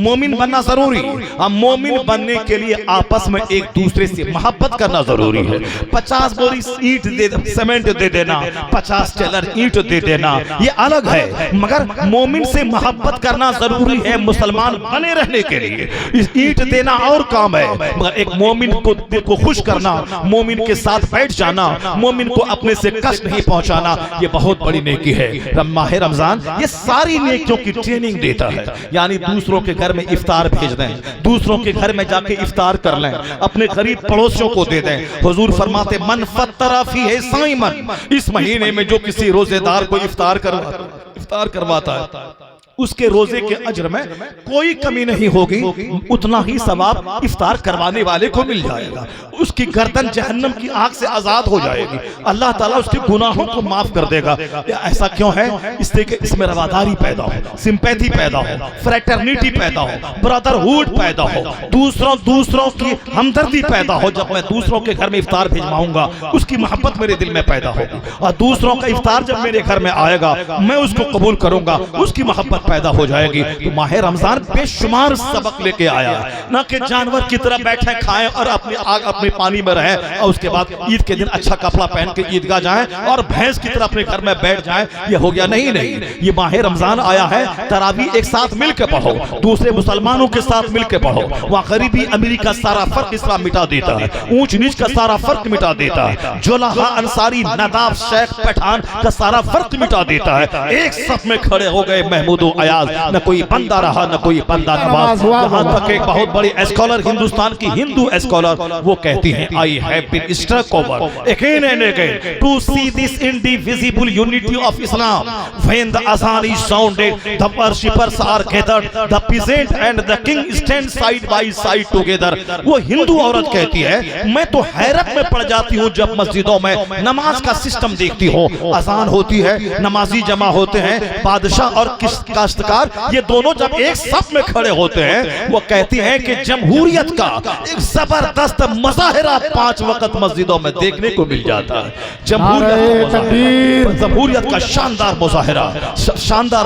मोमिन बनना जरूरी। अब मोमिन बनने के लिए आपस में एक दूसरे से मोहब्बत करना करना जरूरी है। 50 बोरी ईंट दे, सीमेंट दे देना, 50 टेलर ईंट दे देना, ये अलग है, मगर मोमिन से मोहब्बत करना जरूरी है मुसलमान बने रहने के लिए। इस ईंट देना और काम है, मगर एक मोमिन को दिल को खुश करना, मोमिन के साथ बैठ जाना, मोमिन को अपने से कष्ट नहीं पहुंचाना, ये बहुत बड़ी नेकी है। माह रमजान ये सारी नेकियों की ट्रेनिंग देता है। यानी दूसरों के घर में इफ्तार भेज दें, दूसरों के घर में जाके इफ्तार कर लें, अपने गरीब पड़ोसियों को दे दें। हुजूर फरमाते मन फत्तरा फी है साइमन, इस महीने में जो किसी रोजेदार को इफ्तार करवाता है उसके रोजे के अजर में कोई कमी नहीं होगी, उतना ही सवाब इफ्तार करवाने वाले को मिल जाएगा। उसकी गर्दन जहन्नम की आग से आजाद हो जाएगी, अल्लाह ताला उसके गुनाहों को माफ कर देगा। ऐसा क्यों है? इसलिए कि इसमें रवादारी पैदा हो, सिंपैथी पैदा हो, फ्रेटर्निटी पैदा हो, ब्रदरहुड पैदा हो, दूसरों की हमदर्दी पैदा हो। जब मैं दूसरों के घर में इफ्तार भिजवाऊंगा उसकी मोहब्बत मेरे दिल में पैदा होगी, और दूसरों का इफ्तार जब मेरे घर में आएगा मैं उसको कबूल करूंगा, उसकी मोहब्बत पैदा हो जाएगी। तो माह रमजान बेशुमार सबक लेके आया है, ना कि जानवर की तरह बैठे खाएं और अपने पानी में रहे और उसके बाद ईद के दिन अच्छा कपड़ा पहन के ईदगाह जाएं और भैंस की तरह अपने घर में बैठ जाएं, ये हो गया? नहीं, ये माह रमजान आया है, तरावी एक साथ मिलकर पढ़ो, दूसरे मुसलमानों के साथ मिलकर पढ़ो। वहाँ गरीबी अमीरी का सारा फर्क इस्लाम मिटा देता है, ऊंच नीच का सारा फर्क मिटा देता है, जोलाहा अंसारी नदाब शेख पठान का सारा फर्क मिटा देता है। एक सफ में खड़े हो गए महमूद अयाज, न कोई बंदा रहा न कोई बंदा नवाज। यहाँ तक एक बहुत बड़ी स्कॉलर, हिंदुस्तान की हिंदू स्कॉलर, वो कहती हैं I have been struck over again and again to see this indivisible unity of Islam when the azan is sounded the worshippers are gathered the peasant and the king stand side by side together. वो हिंदू औरत कहती है मैं तो हैरत में पड़ जाती हूँ जब मस्जिदों में नमाज का सिस्टम देखती हूँ, अज़ान होती है, नमाजी जमा होते हैं, बादशाह और काश्तकार ये दोनों जब एक सफ में खड़े होते हैं, वो कहती हैं कि जमहूरियत का एक जबरदस्त मुजाहिरा 5 वक्त मस्जिदों में देखने को मिल जाता है। जमहूरियत का शानदार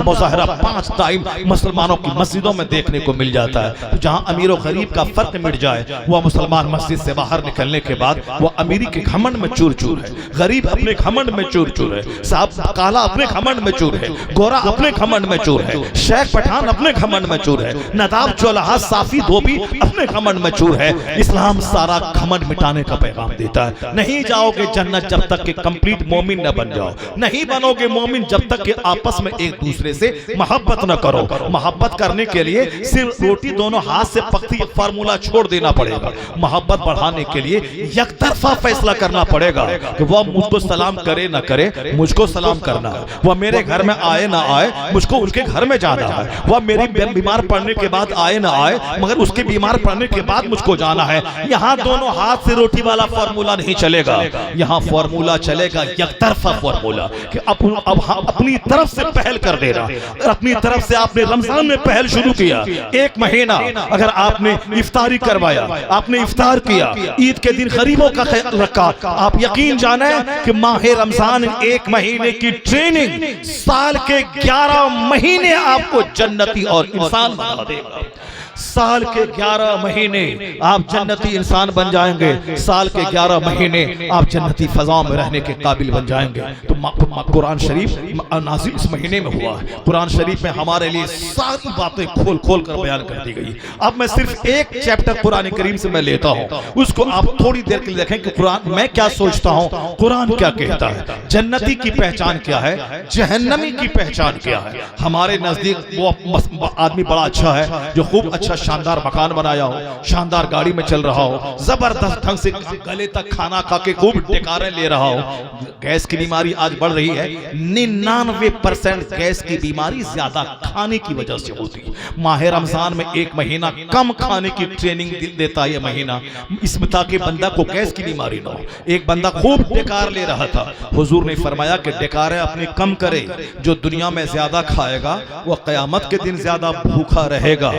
मुजाहिरा 5 टाइम मुसलमानों की मस्जिदों में देखने को मिल जाता है। तो जहां अमीर और गरीब का फर्क मिट जाए, वह मुसलमान मस्जिद से बाहर निकलने के बाद वो अमीरी के घमंड में चूर चूर है, गरीब अपने घमंड में चूर चूर है, साहब काला अपने घमंड में चूर है, गोरा अपने घमंड में चूर है, शेख पठान अपने घमंड में चूर है, नदाब चोलाहा साफी धोबी अपने घमंड में चूर है। इस्लाम सारा घमंड मिटाने का पैगाम देता है। नहीं जाओगे जन्नत जब तक कि कंप्लीट मोमिन न बन जाओ, नहीं बनोगे मोमिन जब तक कि आपस में एक दूसरे से मोहब्बत न करो। मोहब्बत करने के लिए सिर्फ रोटी दोनों हाथ से पकती फार्मूला छोड़ देना पड़ेगा। मोहब्बत बढ़ाने के लिए यकतरफा फैसला करना पड़ेगा कि वह मुझको सलाम करे ना करे, मुझको सलाम करना है, वह मेरे घर में आए ना आए, मुझको उनके घर में जाना है, वह मेरी बीमार पड़ने के बाद आए ना आए, मगर उसके बीमार पड़ने के बाद मुझको जाना है। यहाँ दोनों हाथ से रोटी वाला फॉर्मूला नहीं चलेगा, यहाँ फॉर्मूला चलेगा यकतरफा फॉर्मूला कि अब अपनी तरफ से पहल कर देना। अपनी तरफ से आपने रमजान में पहल शुरू किया, 1 महीना अगर आपने इफ्तारी करवाया, आपने इफ्तार किया, ईद के दिन गरीबों का ख्याल रखा, आप यकीन जाने कि माह रमजान 1 महीने की ट्रेनिंग साल के 11 महीने आपको जन्नती और इंसान बना देगा। साल के 11 महीने आप जन्नती इंसान बन जाएंगे, साल के 11 महीने आप जन्नती फजाओं में रहने के काबिल बन जाएंगे। तो कुरान शरीफ नाज़िल इस महीने में हुआ है, कुरान शरीफ में हमारे लिए सारी बातें खोल खोल कर बयान कर दी गई। अब मैं सिर्फ एक चैप्टर कुरान करीम से मैं लेता हूँ, उसको आप थोड़ी देर के लिए देखें कि कुरान मैं क्या सोचता हूँ, कुरान क्या कहता है। जन्नती की पहचान क्या है, जहन्नमी की पहचान क्या है। हमारे नजदीक वो आदमी बड़ा अच्छा है जो खूब अच्छा शानदार मकान बनाया हो, शानदार गाड़ी में चल रहा हो, जबरदस्त ढंग से गले तक खाना खा के खूब टिकारे ले रहा हो। गैस की बीमारी आज बढ़ रही है, 99% गैस की बीमारी ज्यादा खाने की वजह से होती है। माह रमजान में 1 महीना कम खाने की ट्रेनिंग देता है, ये महीना इसमें ताकि बंदा को गैस की बीमारी ना हो। एक बंदा खूब टिकार ले रहा था, हुजूर ने फरमाया कि टिकारे अपने कम करे, जो दुनिया में ज्यादा खाएगा वो कयामत के दिन ज्यादा भूखा रहेगा।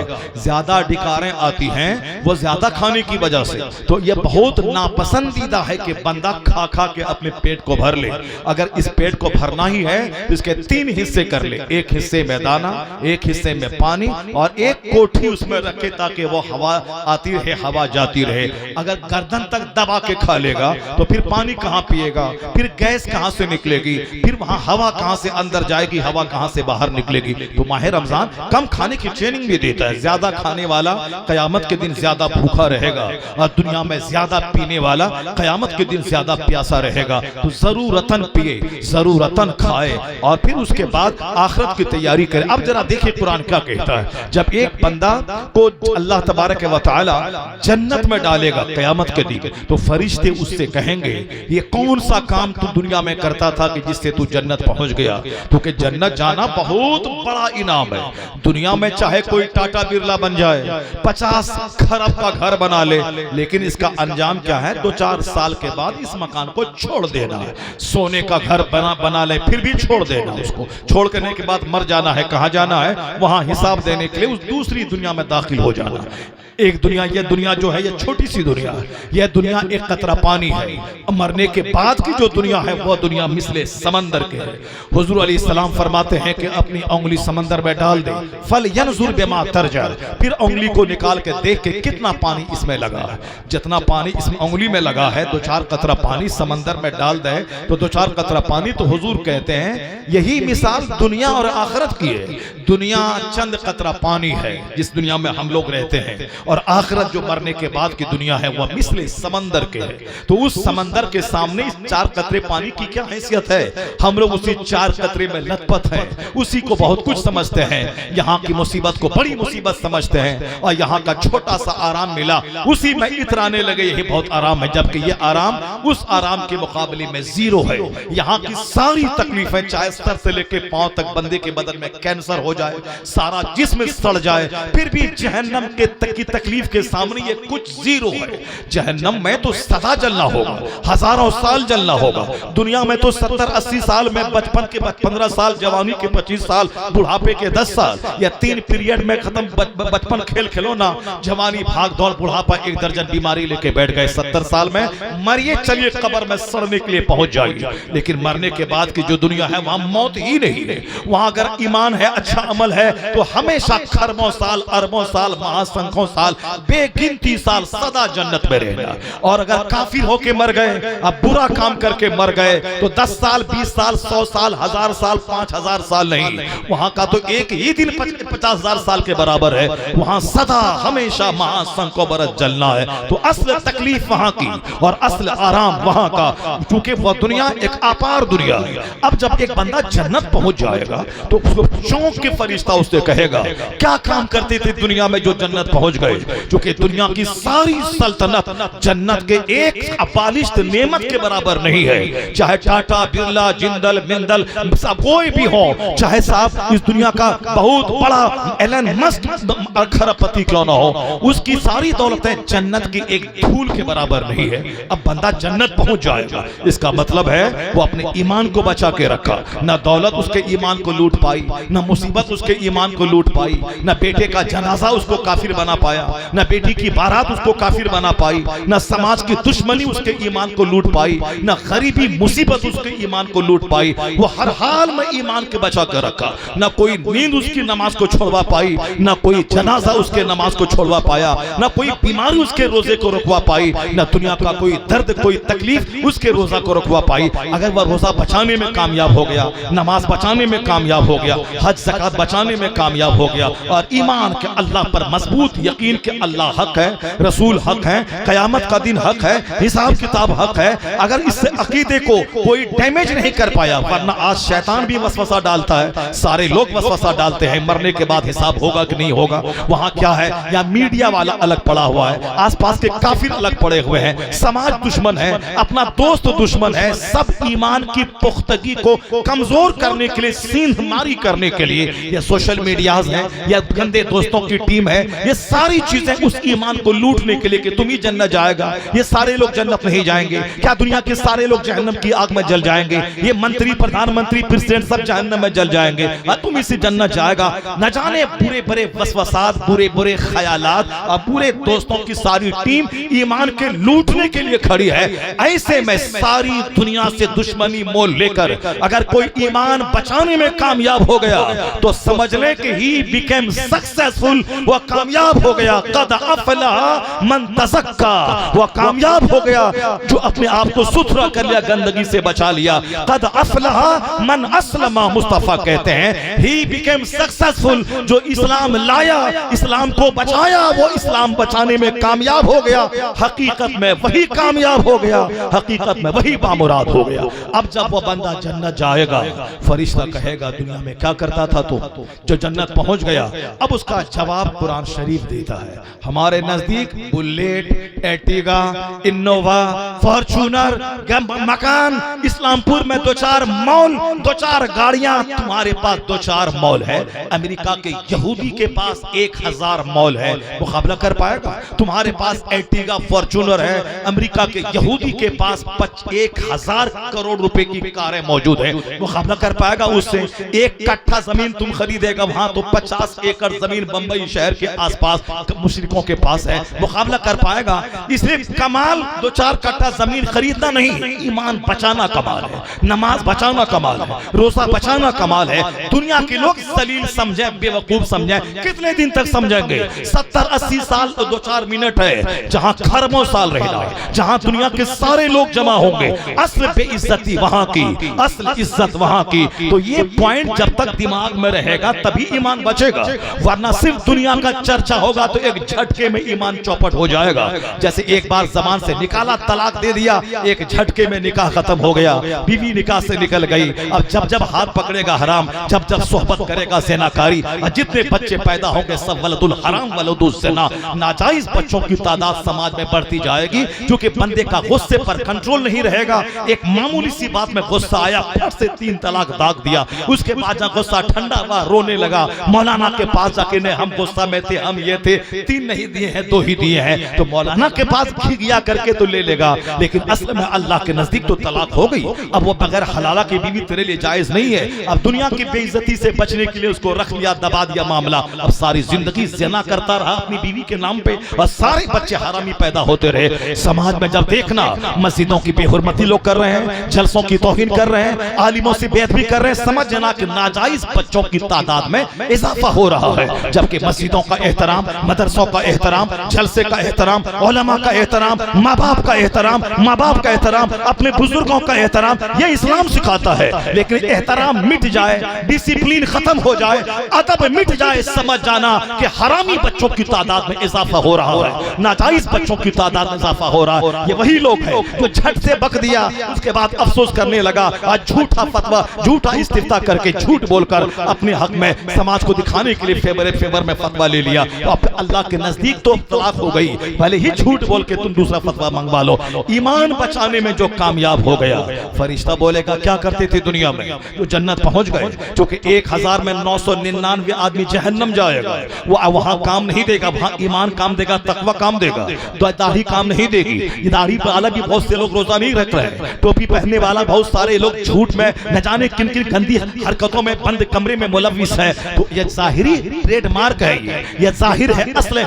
ज्यादा डिकारें आती हैं वो ज्यादा खाने की वजह से। तो ये बहुत नापसंदीदा है कि बंदा खा खा के अपने पेट को भर ले। अगर इस पेट को भरना ही है तो इसके 3 हिस्से कर ले, एक हिस्से में दाना, एक हिस्से में पानी और एक कोठी उसमें रखे ताकि वो हवा आती रहे, हवा जाती रहे। अगर गर्दन तक दबा के खा लेगा तो फिर पानी कहां पिएगा, फिर गैस कहां से निकलेगी, फिर वहां हवा कहां से अंदर जाएगी, हवा कहां से बाहर निकलेगी। तो माह रमजान कम खाने की ट्रेनिंग भी देता है। ज्यादा खाने वाला कयामत के दिन ज्यादा भूखा रहेगा और दुनिया में ज्यादा पीने वाला कयामत के दिन ज्यादा प्यासा रहेगा। तो जरूरतन पिए, जरूरतन खाए और फिर उसके बाद आखिरत की तैयारी करे। अब जरा देखिए कुरान क्या कहता है। जब एक बंदा को अल्लाह तबारक व तआला जन्नत में डालेगा कयामत के दिन, तो फरिश्ते उससे कहेंगे ये कौन सा काम तू दुनिया में करता था कि जिससे तू जन्नत पहुंच गया। क्योंकि जन्नत जाना बहुत बड़ा इनाम है। दुनिया में चाहे कोई टाटा बिरला बन जाए, 50 खरब का घर बना ले, लेकिन इसका अंजाम क्या है? 2-4 साल के बाद इस मकान को छोड़ देना है। सोने का घर बना ले फिर भी छोड़ देना, उसको छोड़ करने के बाद मर जाना है। कहां जाना है? वहां हिसाब देने के लिए उस दूसरी दुनिया में दाखिल हो जाना है। एक दुनिया, यह दुनिया जो है यह छोटी सी दुनिया है। यह दुनिया एक कतरा पानी है। मरने के बाद की जो दुनिया है वह दुनिया मिसले समंदर के है। हुजूर अलैहिस्सलाम फरमाते हैं कि अपनी उंगली समंदर में डाल दे, फल यनजुर बिमा तरजा, फिर उंगली को निकाल के देख के कितना पानी इसमें लगा है। जितना पानी इसमें उंगली में लगा है, 2-4 कतरा पानी समंदर में डाल दे तो 2-4 कतरा पानी। तो हुजूर कहते हैं यही मिसाल दुनिया और आखिरत की है। दुनिया चंद कतरा पानी है जिस दुनिया में हम लोग रहते हैं, और आखिरत जो मरने के बाद की दुनिया है वह मिसले समंदर के है। तो उस समंदर के सामने इस 4 कतरे पानी की क्या हैसियत है? हम लोग उसी 4 कतरे में लथपथ हैं, उसी को बहुत कुछ समझते हैं। यहाँ की मुसीबत को बड़ी मुसीबत समझते हैं और यहाँ का छोटा सा आराम मिला उसी में इतराने लगे यही बहुत आराम है, जबकि ये आराम उस आराम के मुकाबले में जीरो है। यहाँ की सारी तकलीफें, चाहे सर से लेकर पांव तक बंदे के बदन में कैंसर हो जाए, सारा जिस्म सड़ जाए, फिर भी जहन्नम के तकलीफ के सामने ये कुछ जीरो है। जहन्नम में तो सदा जलना होगा, हजारों साल जलना होगा। दुनिया में तो 70-80 साल में, बचपन के 15 साल, जवानी के 25 साल, बुढ़ापे के 10 साल, या 3 पीरियड में खत्म। बचपन खेल खेलो ना, जवानी भाग दौड़, बुढ़ापा 1 दर्जन बीमारी लेके बैठ गए। 70 साल में मरिए, चलिए कब्र में सड़ने के लिए पहुंच जाइए। लेकिन मरने के बाद की जो दुनिया है वहां मौत ही नहीं है। वहां अगर ईमान है, अच्छा अमल है, तो हमेशा खरबों साल, अरबों साल, महासंख्यों साल, बेगिनती साल सदा जन्नत में रहना। और अगर काफिर होके मर गए, अब बुरा काम करके मर गए, तो 10 साल, 20 साल, 100 साल, 1000 साल, 5000 साल नहीं, वहां का तो एक ही दिन 50,000 साल के बराबर है। वहां सदा हमेशा महासंख्यों बरस जलना है। तो असल तकलीफ वहां की और असल आराम वहां का, क्योंकि वह दुनिया एक अपार दुनिया है। अब जब एक बंदा जन्नत पहुंच जाएगा तो उसको चौंक के फरिश्ता उससे कहेगा क्या काम करते थे दुनिया में जो जन्नत पहुंच गए। क्योंकि दुनिया की सारी सल्तनत जन्नत के एक अपालिश्त नेमत के बराबर नहीं है। चाहे टाटा बिरला, जिंदल मिंदल, कोई भी हो, चाहे साहब इस दुनिया का बहुत बड़ा एलन मस्क खरबपति क्यों ना हो, उसकी सारी दौलतें जन्नत की एक धूल के बराबर नहीं है। अब बंदा जन्नत पहुंच जाएगा, इसका मतलब है वो अपने ईमान को बचा के रखा। न दौलत उसके ईमान को लूट पाई, न मुसीबत उसके ईमान को लूट पाई, न बेटे का जनाजा उसको काफिर बना पाया, न बेटी की बारात उसको काफिर बना पाई, न समाज की दुश्मनी उसके ईमान को लूट पाई, न गरीबी मुसीबत उसके ईमान को लूट पाई। वो हर हाल में ईमान के बचा कर रखा। न कोई नींद उसकी नमाज को छोड़वा पाई, न कोई जनाजा उसके नमाज को छोड़वा पाया, न कोई बीमारी उसके रोजे को रुकवा पाई, न दुनिया का कोई दर्द, कोई तकलीफ उसके रोजा को रुकवा पाई। अगर वह रोजा बचाने में कामयाब हो गया, नमाज बचाने में कामयाब हो गया, हज ज़कात बचाने में कामयाब हो गया, और ईमान के अल्लाह पर मजबूत यकीन के अल्लाह हक है, रसूल हक है, कयामत का दिन हक है, हिसाब किताब हक है, अगर इससे अकीदे को कोई डैमेज नहीं कर पाया, वरना आज शैतान भी वसवसा डालता है, सारे लोग वसवसा डालते हैं मरने के बाद हिसाब होगा कि नहीं होगा। वहां क्या है, या मीडिया वाला अलग पड़ा हुआ है, आसपास के काफिर अलग पड़े हुए हैं, समाज दुश्मन है, अपना दोस्त दुश्मन है, सब ईमान की पुख्तगी को कमजोर करने के लिए, सींध मारी करने के लिए, या सोशल मीडियाज है, या गंदे दोस्तों की टीम है, ये सारी चीजें उस ईमान को लूटने के लिए कि तुम ही जन्नत जाएगा, ये सारे लोग जन्नत नहीं जाएंगे, क्या दुनिया के सारे लोग जहन्नम की आग में जल जाएंगे, ये मंत्री, प्रधानमंत्री, प्रेसिडेंट सब जहन्नम में जल जाएंगे, तुम इसी जन्नत जाएगा। न जाने बुरे बड़े वसवसा साथ बुरे बुरे ख्यालात और बुरे दोस्तों की सारी टीम ईमान के लूटने के लिए खड़ी है। ऐसे में सारी दुनिया से दुश्मनी मोल लेकर अगर कोई ईमान बचाने में कामयाब हो गया तो समझ ले कि ही बिकेम सक्सेसफुल, वह कामयाब हो गया। कद अफलह मन तज़क्का, वह कामयाब हो गया जो अपने आप को सुथरा कर लिया, गंदगी से बचा लिया। कद अफलह मन अस्लमा, मुस्तफा कहते हैं ही बिकेम सक्सेसफुल, जो इस्लाम लाया, इस्लाम को बचाया, वो इस्लाम बचाने में कामयाब हो गया। हकीकत में वही कामयाब हो गया, हकीकत में वही बामुराद हो गया। अब जब वो बंदा जन्नत जाएगा, फरिश्ता कहेगा दुनिया में क्या करता था तू, जो जन्नत पहुंच गया। अब उसका जवाब कुरान शरीफ देता है। हमारे नजदीक बुलेट, एर्टिगा, इनोवा, फॉर्च्यूनर, मकान, इस्लामपुर में 2-4 मॉल, 2-4 गाड़ियां, तुम्हारे पास 2-4 मॉल है। अमेरिका के यहूदी के पास 1000 मॉल है, मुकाबला कर पाएगा? तुम्हारे पास एर्टिगा, फॉर्च्यूनर है, अमेरिका के यहूदी के पास 1000 करोड़ रुपए की कारें मौजूद है, मुकाबला कर पाएगा उससे? 1 कट्ठा जमीन तुम खरीदेगा वहां तो 50 एकड़ जमीन बंबई शहर के आसपास मुशरिकों के पास है, मुकाबला कर पाएगा? इसलिए कमाल 2-4 कट्ठा जमीन खरीदना नहीं, ईमान बचाना कमाल है, नमाज बचाना कमाल है, रोजा बचाना कमाल है। दुनिया के लोग जलील समझे, बेवकूफ समझे, कितने दिन तक समझेंगे? 70-80 साल तो 2-4 मिनट है, जहां खरबों साल रहना है, जहां दुनिया के सारे लोग जमा होंगे। असल बेइज्जती वहां की, असल इज्जत वहां की। तो ये पॉइंट जब तक दिमाग में रहेगा तभी ईमान बचेगा, वरना सिर्फ दुनिया का चर्चा होगा तो एक झटके में ईमान चौपट हो जाएगा। जैसे एक बार जबान से निकाला, तलाक दे दिया, एक झटके में निकाह खत्म हो गया, बीवी निकाह से निकल गई। अब जब जब हाथ पकड़ेगा हराम, जब जब सोहबत करेगा ज़िनाकारी, और जितने बच्चे पैदा होंगे सब वलदुल हराम वलदुल ज़िना, नाजायज बच्चों की तादाद समाज में बढ़ती जाएगी, क्योंकि बंदे का गुस्से पर कंट्रोल नहीं रहेगा। एक मामूली सी बात में गुस्सा आया, फट से 3 तलाक दाग दिया, उसके बाद जब गुस्सा ठंडा हुआ, रोने लगा। मौलाना के पास जाके ने हम गुस्सा में थे, हम ये थे, 3 नहीं दिए हैं 2 ही दिए हैं, तो मौलाना के पास घिया करके तो ले लेगा, लेकिन असल में अल्लाह के नजदीक तो तलाक हो गई। अब वो बगैर हलाला की बीवी तेरे लिए जायज नहीं है। अब दुनिया की बेइज्जती से बचने के लिए उसको रख लिया, दबा दिया मामला। अब सारी जिंदगी ज़िना करता रहा अपनी बीवी के नाम पे, और सारे बच्चे हरामी पैदा होते रहे। समाज में जब देखना मस्जिदों की बेहुरमती लोग कर रहे हैं, जलसों की तौहीन कर रहे हैं, आलिमों से बेअदबी कर रहे हैं, समझना कि नाजायज बच्चों की तादाद में इजाफा हो रहा है। जबकि मस्जिदों का एहतराम, मदरसों का एहतराम, जलसे का एहतराम, उलमा का एहतराम, माँ बाप का एहतराम, माँ बाप का एहतराम, अपने बुजुर्गों का एहतराम, ये इस्लाम सिखाता है। लेकिन एहतराम मिट जाए, डिसिप्लिन खत्म हो जाए, अदब मिट जाए, समझ जाना कि हरामी बच्चों की तादाद में इजाफा हो रहा है, नाजायज बच्चों की तादाद में इजाफा हो रहा है। ये वही लोग हैं जो झट से बक दिया, उसके बाद अफसोस करने लगा, आज झूठा फतवा, झूठा इस्तिफ्ता करके, झूठ बोलकर अपने हक में समाज को दिखाने के लिए फेवर में फतवा ले लिया। तो अल्लाह के नजदीक तो तलाक हो गई, भले ही झूठ बोल के तुम दूसरा फतवा मंगवा लो। ईमान बचाने में जो कामयाब हो गया, फरिश्ता बोलेगा क्या करते थे दुनिया में, जो जन्नत पहुंच गए। क्योंकि 1000 में 999 आदमी जहन्नम जाएगा, वो वहां काम नहीं देगा, वहां ईमान काम देगा, तकवा काम देगा, दाढ़ी काम नहीं देगी। ये दाढ़ी वाला भी बहुत से लोग रोजा नहीं रख रहे हैं, टोपी पहनने वाला बहुत सारे लोग झूठ में न जाने किन किन गंदी हरकतों में बंद कमरे में मुलव्विस है। तो ये जाहिरी ट्रेडमार्क है, ये जाहिर है, असल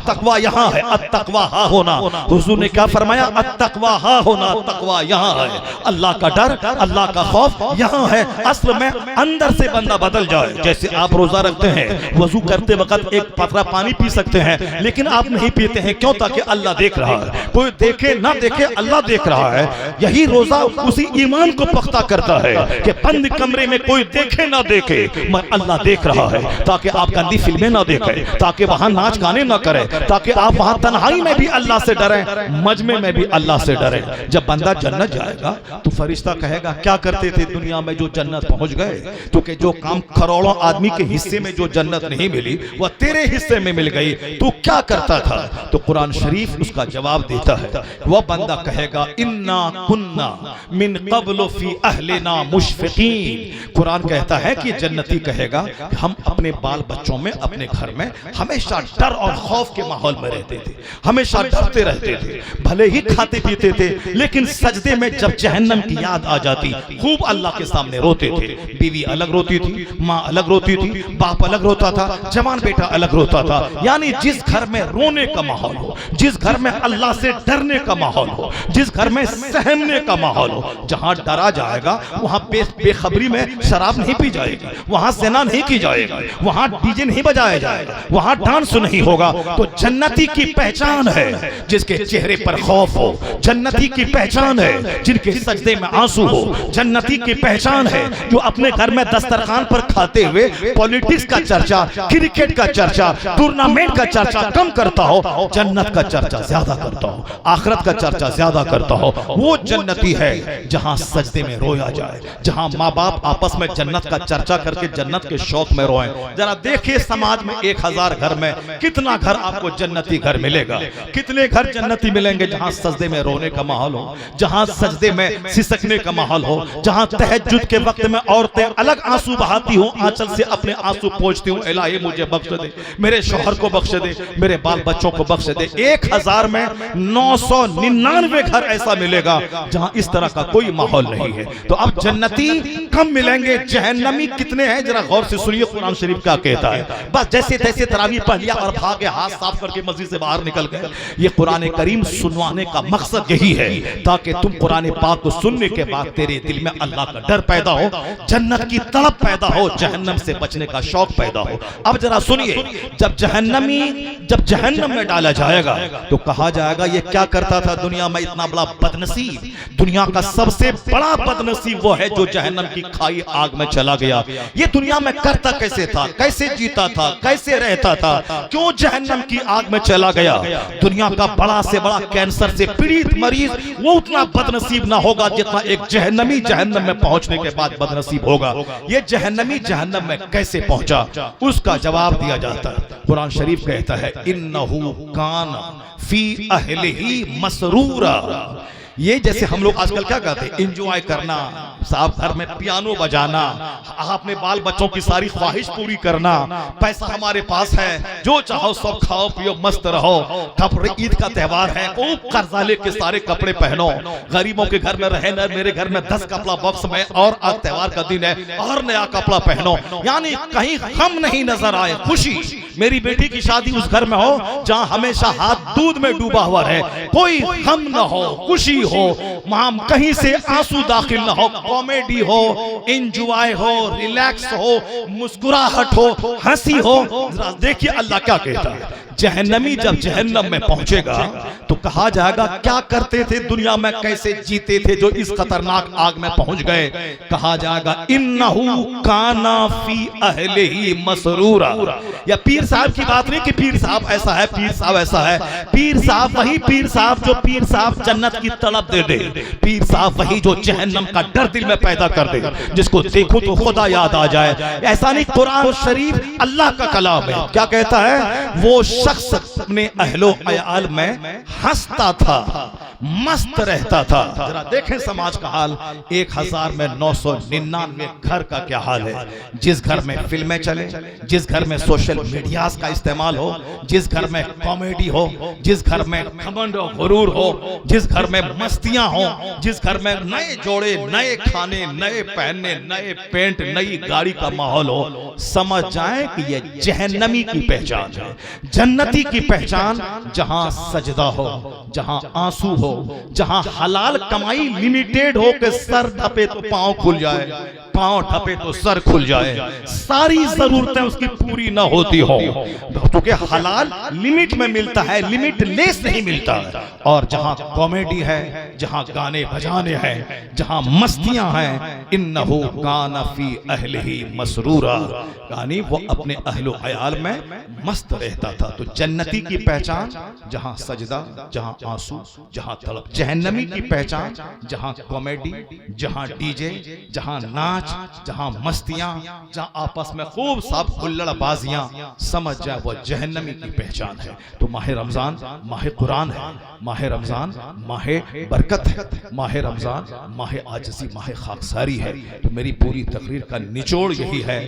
तकवा यहाँ है, अत्तकवा हा होना। हुजूर ने क्या फरमाया, अत्तकवा हा होना, तकवा यहाँ है, अल्लाह का डर, अल्लाह का खौफ यहाँ है। असल में अंदर से बंदा बदल जाए। जैसे आप रोजा रखते हैं, वजू करते वक्त एक पतरा पानी पी सकते हैं, लेकिन आप नहीं पीते हैं, क्यों? ताकि अल्लाह देख रहा है। कोई देखे ना देखे, अल्लाह देख रहा है। यही रोजा उसी ईमान को पख्ता करता है कि बंद कमरे में कोई देखे ना देखे, मैं अल्लाह देख रहा है, ताकि आप गंदी फिल्में ना देखें, ताकि वहां नाच गाने ना करें, ताकि आप वहां तन्हाई में भी अल्लाह से डरें, मजमे में भी अल्लाह से डरें। जब बंदा जन्नत जाएगा तो फरिश्ता कहेगा क्या करते थे दुनिया में जो जन्नत पहुंच गए? क्योंकि जो काम करोड़ों आदमी के हिस्से में जो जन्नत नहीं मिली, वह तेरे हिस्से में मिल गई, तू क्या करता था? तो कुरान शरीफ उसका जवाब देता है। वह बंदा कहेगा इन्ना कुन्ना मिन क़ब्ल फी अहलिना मुशफ़िक़ीन। कुरान कहता है कि जन्नती कहेगा हम अपने बाल बच्चों में, अपने घर में हमेशा डर और खौफ के माहौल में रहते थे, हमेशा डरते रहते थे, भले ही खाते पीते थे, लेकिन सजदे में जब जहन्नम की याद आ जाती खूब अल्लाह के सामने रोते थे। बीवी अलग रोती थी, माँ अलग रोती थी, बाप अलग रोता था, जवान जवान बेटा अलग रोता था। यानी जिस घर में रोने का माहौल हो, जिस घर में अल्लाह से डरने का माहौल हो, जिस घर में सहमने का माहौल हो, जहां डरा जाएगा वहां बेखबरी में शराब नहीं पी जाएगी, वहां सेना नहीं की जाएगी, वहां डीजे नहीं बजाया जाएगा, वहां डांस नहीं होगा। तो जन्नती की पहचान है जिसके चेहरे पर खौफ हो, जन्नती की पहचान है जिनके सजदे में आंसू हो, जन्नती की पहचान है जो अपने घर में दस्तरखान पर खाते हुए पॉलिटिक्स का चर्चा, क्रिकेट का चर्चा, टूर्नामेंट का चर्चा कम करता हो, जन्नत का चर्चा ज्यादा करता हो, आखिरत का चर्चा ज्यादा करता हो। वो जन्नती है जहां सजदे में रोया जाए, जहां माँ बाप आपस में जन्नत का चर्चा करके जन्नत के शौक में रोएं। जरा देखिए समाज में 1000 घर में कितना घर आपको जन्नती घर मिलेगा, कितने घर जन्नती मिलेंगे जहां सजदे में रोने का माहौल हो, जहां सजदे में सिसकने का माहौल हो, जहां तहज्जुद के वक्त में औरतें अलग आंसू बहाती हो, आंचल से अपने आंसू पोंछती हूं, इलाही मुझे बख्श दे, मेरे शौहर को बख्श दे, मेरे बाल बच्चों को बख्श दे। 1000 में 999 घर ऐसा मिलेगा जहां इस तरह का कोई माहौल नहीं है। तो अब जन्नती कम मिलेंगे, जहन्नमी कितने हैं जरा गौर से सुनिए कुरान शरीफ क्या कहता है। बस जैसे तैसे तरावी पढ़ लिया और भागे हाथ साफ करके मस्जिद से बाहर निकल गए। ये कुरान करीम सुनवाने का मकसद यही है ताकि तुम कुरान पाक को सुनने के बाद तेरे दिल में अल्लाह का डर पैदा हो, जन्नत की तड़प पैदा हो, जहन्नम से बचने का शौक पैदा हो। अब जरा सुनिए, जब जहन्नम में डाला जाएगा तो कहा जाएगा ये क्या करता था दुनिया में, इतना बड़ा बदनसीब। दुनिया का सबसे बड़ा बदनसीब वो है जो जहन्नम की खाई आग में चला गया। ये दुनिया में करता कैसे था, कैसे जीता था, कैसे रहता था, क्यों जहन्नम की आग में चला गया। दुनिया का बड़ा से बड़ा कैंसर से पीड़ित मरीज वो उतना बदनसीब ना होगा जितना एक जहन्नमी जहन्नम में पहुंचने के बाद बदनसीब होगा। ये जहन्नमी जहन्नम में कैसे पहुंचा, उसका जवाब दिया जाता है। कुरान शरीफ कहता है इन्नहु कान फी अहलिही मसरूरा। ये जैसे हम लोग आजकल क्या कहते हैं, एंजॉय करना, साहब घर में पियानो बजाना, अपने बाल बच्चों की सारी ख्वाहिश पूरी करना, पैसा हमारे पास है, जो चाहो सब खाओ पियो मस्त रहो। कपड़े, ईद का त्योहार है, खूब कर्जा लेके सारे कपड़े पहनो, गरीबों के घर में रहे न, मेरे घर में 10 कपड़ा बॉक्स में, और आज त्योहार का दिन है और नया कपड़ा पहनो। यानी कहीं गम नहीं नजर आए, खुशी। मेरी बेटी की शादी उस घर में हो जहां हमेशा हाथ दूध में डूबा हुआ है, कोई गम न हो, खुशी हो, वहां कहीं से आंसू दाखिल न हो, कॉमेडी हो, एंजॉय हो, रिलैक्स हो, मुस्कुराहट हो, हंसी हो। जरा देखिए अल्लाह क्या कहता है, जहन्नमी जब जहन्नम में पहुंचेगा तो कहा जाएगा क्या करते थे दुनिया में, कैसे जीते थे जो इस खतरनाक आग में पहुंच गए। कहा जाएगा इन्नहु काना फी अहलिही मसरूरा। या पीर साहब की बात नहीं कि पीर साहब ऐसा है, पीर साहब ऐसा है। पीर साहब वही पीर साहब जो पीर साहब जन्नत की तड़प दे दे, पीर साहब वही जो जहन्नम का डर दिल में पैदा कर दे, जिसको देखो तो खुदा याद आ जाए। ऐसा नहीं, कुरान शरीफ अल्लाह का कलाम है। क्या कहता है, वो शख्स अपने अहलो अयाल में हंसता था, मस्त रहता था। जरा देखें समाज का हाल, 1000 में 999 घर का क्या हाल है। जिस घर में फिल्में चले, जिस घर में सोशल मीडिया का इस्तेमाल हो, जिस घर में कॉमेडी हो, जिस घर में घमंड और गुरूर हो, जिस घर में मस्तियां हो, जिस घर में नए जोड़े, नए खाने, नए पहनने, नए पेंट, नई गाड़ी का माहौल हो, समझ जाए कि ये जहन्नमी की पहचान है। जन्नती की पहचान जहां सजदा हो, जहां आंसू हो, जहां हलाल कमाई लिमिटेड हो के सर ढपे तो पांव खुल जाए, पांव ढपे तो सर खुल जाए, सारी जरूरतें उसकी पूरी ना होती हो, क्योंकि हलाल लिमिट में मिलता है, लिमिट लेस नहीं मिलता। और जहां कॉमेडी है, जहां गाने बजाने हैं, जहां मस्तियां हैं, इन्नहु काना फी अहलिही मसरूरा, यानी वो अपने अहलो अयाल में मस्त रहता था। तो जन्नती की पहचान जहां सजदा, जहां आंसू, जहां तड़प। जहन्नमी की पहचान जहां कॉमेडी, जहां डीजे, जहां नाच, जहां मस्तियां, जहां आपस में खूब सब हुल्लड़बाजियां, समझ जाए वो जहन्नमी की पहचान है। तो माह रमजान माह कुरान है, माह रमजान माह बरकत है, माह रमजान माह आजिज़ी, माह खाकसारी है। तो मेरी पूरी तकरीर का निचोड़ यही है,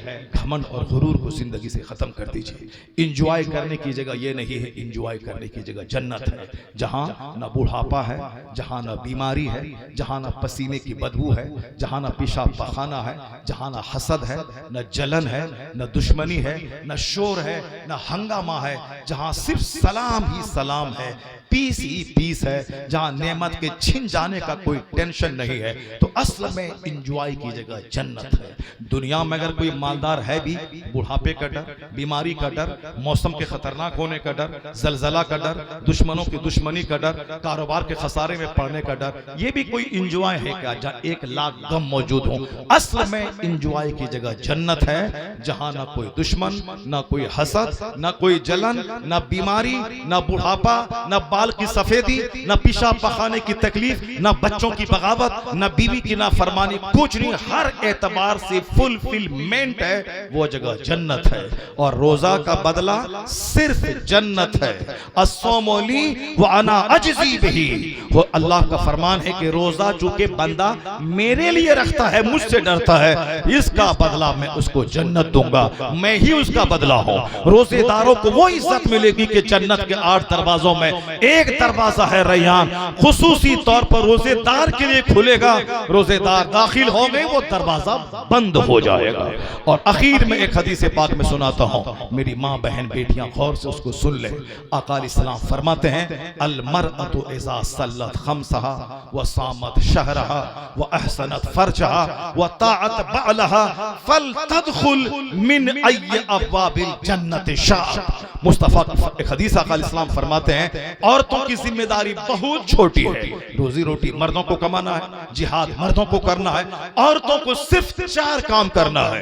घमंड और गुरूर को जिंदगी से खत्म कर दीजिए। इंजॉय करने की जगह ये नहीं है, इंजॉय करने की जगह जन्नत है, जहां ना बुढ़ापा है, जहां ना बीमारी है, जहां ना पसीने की बदबू है, जहां ना पेशाब पखाना है, जहां ना हसद है, न जलन है, न दुश्मनी है, न शोर है, न हंगामा है, जहां सिर्फ सलाम ही सलाम है, पीस ही पीस है, जहां नेमत के छिन जाने का कोई टेंशन नहीं है। तो असल में इंजॉय की जगह जन्नत है। दुनिया में अगर कोई मालदार है भी, बुढ़ापे का डर, बीमारी का डर, मौसम के खतरनाक होने का डर, जलजला का डर, दुश्मनों की दुश्मनी का डर, कारोबार के खसारे में पड़ने का डर, ये भी कोई इंजॉय है क्या? जहां 1 लाख गम मौजूद हो। असल में इंजॉय की जगह जन्नत है, जहां ना कोई दुश्मन, ना कोई हसद, ना कोई जलन, ना बीमारी, ना बुढ़ापा, ना बाल की सफेदी, ना पेशाब पखाने की तकलीफ, ना बच्चों की बगावत, ना बीवी की नाफरमानी, कुछ नहीं। हर एतबार से फुलफिलमेंट है, वो जगह जन्नत है। और रोजा का बदला सिर्फ जन्नत है। अस्सौमुली व अना अजज़ी बिही, वो अल्लाह का फरमान है कि रोजा जो के बंदा मेरे लिए रखता है, मुझसे डरता है, इसका बदला मैं उसको जन्नत दूंगा, मैं ही उसका बदला हूं। रोजेदारों को वो इज्जत मिलेगी कि जन्नत के 8 दरवाजों में एक दरवाजा है रैयान, खुसूसी तौर पर रोजेदार के लिए खुलेगा। रोजेदार दाखिल हो गए, वो दरवाजा बंद हो जाएगा। और आखिर में एक हदीस पाक में सुनाता हूं, मेरी माँ बहन बेटियां गौर से उसको सुन ले। आका अलैहिस्सलाम फरमाते हैं, अल मरअतु इज़ा सल्लत खम्सहा व सामत शहरहा व अहसनत फरजहा व ताअत बअलहा फलतदखुल मिन अय्य अब्वाबिल जन्नति शाअत। मुस्तफा एक हदीस आका अलैहिस्सलाम फरमाते हैं, औरतों की जिम्मेदारी बहुत छोटी है। रोजी रोटी मर्दों को कमाना है, जिहाद मर्दों को करना है, औरतों को सिर्फ 4 काम करना है।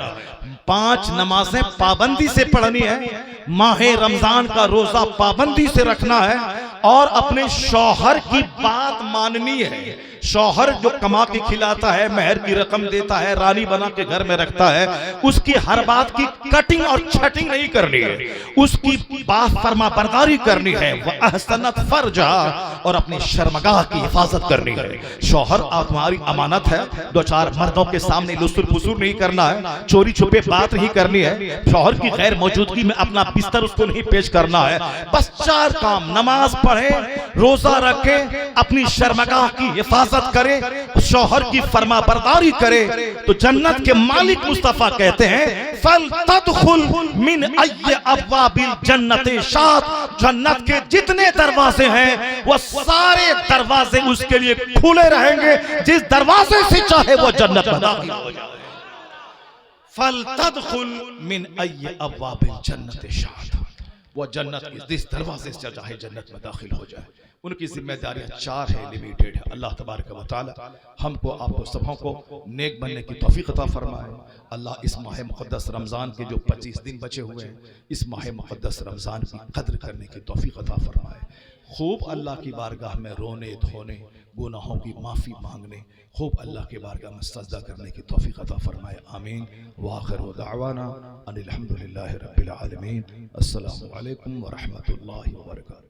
5 नमाजें पाबंदी से पढ़नी है, माहे रमजान का रोजा पाबंदी से रखना है, और अपने शौहर की बात माननी है। शौहर जो कमा के खिलाता है, मेहर की रकम देता है, रानी बना के घर में रखता है, उसकी हर बात की कटिंग और छटिंग नहीं करनी है, उसकी बात फरमा बरदारी करनी है। वह अहसनत फरजा, और अपनी शर्मगाह की हिफाजत करनी है। शौहर तुम्हारी अमानत है, 2-4 मर्दों के सामने लुसुर फुसूर नहीं करना है, चोरी छुपे बात नहीं करनी है, शौहर की गैर मौजूदगी में अपना बिस्तर उसको नहीं पेश करना है। बस 4 काम, नमाज पढ़े, रोजा रखे, अपनी शर्मगाह की हिफाजत करे, शौहर की फरमा बरदारी करे, तो जन्नत के मालिक मुस्तफा कहते हैं, फल तदखुल मिन अय्य अब्वाबिल जन्नति शाअत। जन्नत के जितने दरवाजे हैं, वो सारे दरवाजे उसके लिए खुले रहेंगे, जिस दरवाजे से चाहे वो जन्नत में दाखिल हो जाए। फल तदखुल मिन अय्य अब्वाबिल जन्नति शाअत, वो जन्नत के जिस दरवाजे से चाहे जन्नत में दाखिल हो जाए। उनकी जिम्मेदारियां 4 है, लिमिटेड है। अल्लाह तबारक व तआला हमको, आपको सबों को नेक बनने की तौफीक अता फरमाए। अल्लाह इस माह मुक़द्दस रमज़ान के जो 25 दिन बचे हुए हैं, इस माह मुक़द्दस रमज़ान की कद्र करने की तौफीक अता फरमाए। खूब अल्लाह की बारगाह में रोने धोने, गुनाहों की माफ़ी मांगने, खूब अल्लाह के बारगाह में सजदा करने की तौफीक अता फरमाए। आमीन। व आखिरु दअवाना अनिल हम्दुलिल्लाहि रब्बिल आलमीन। अस्सलामु अलैकुम व रहमतुल्लाहि व बरकातुहू।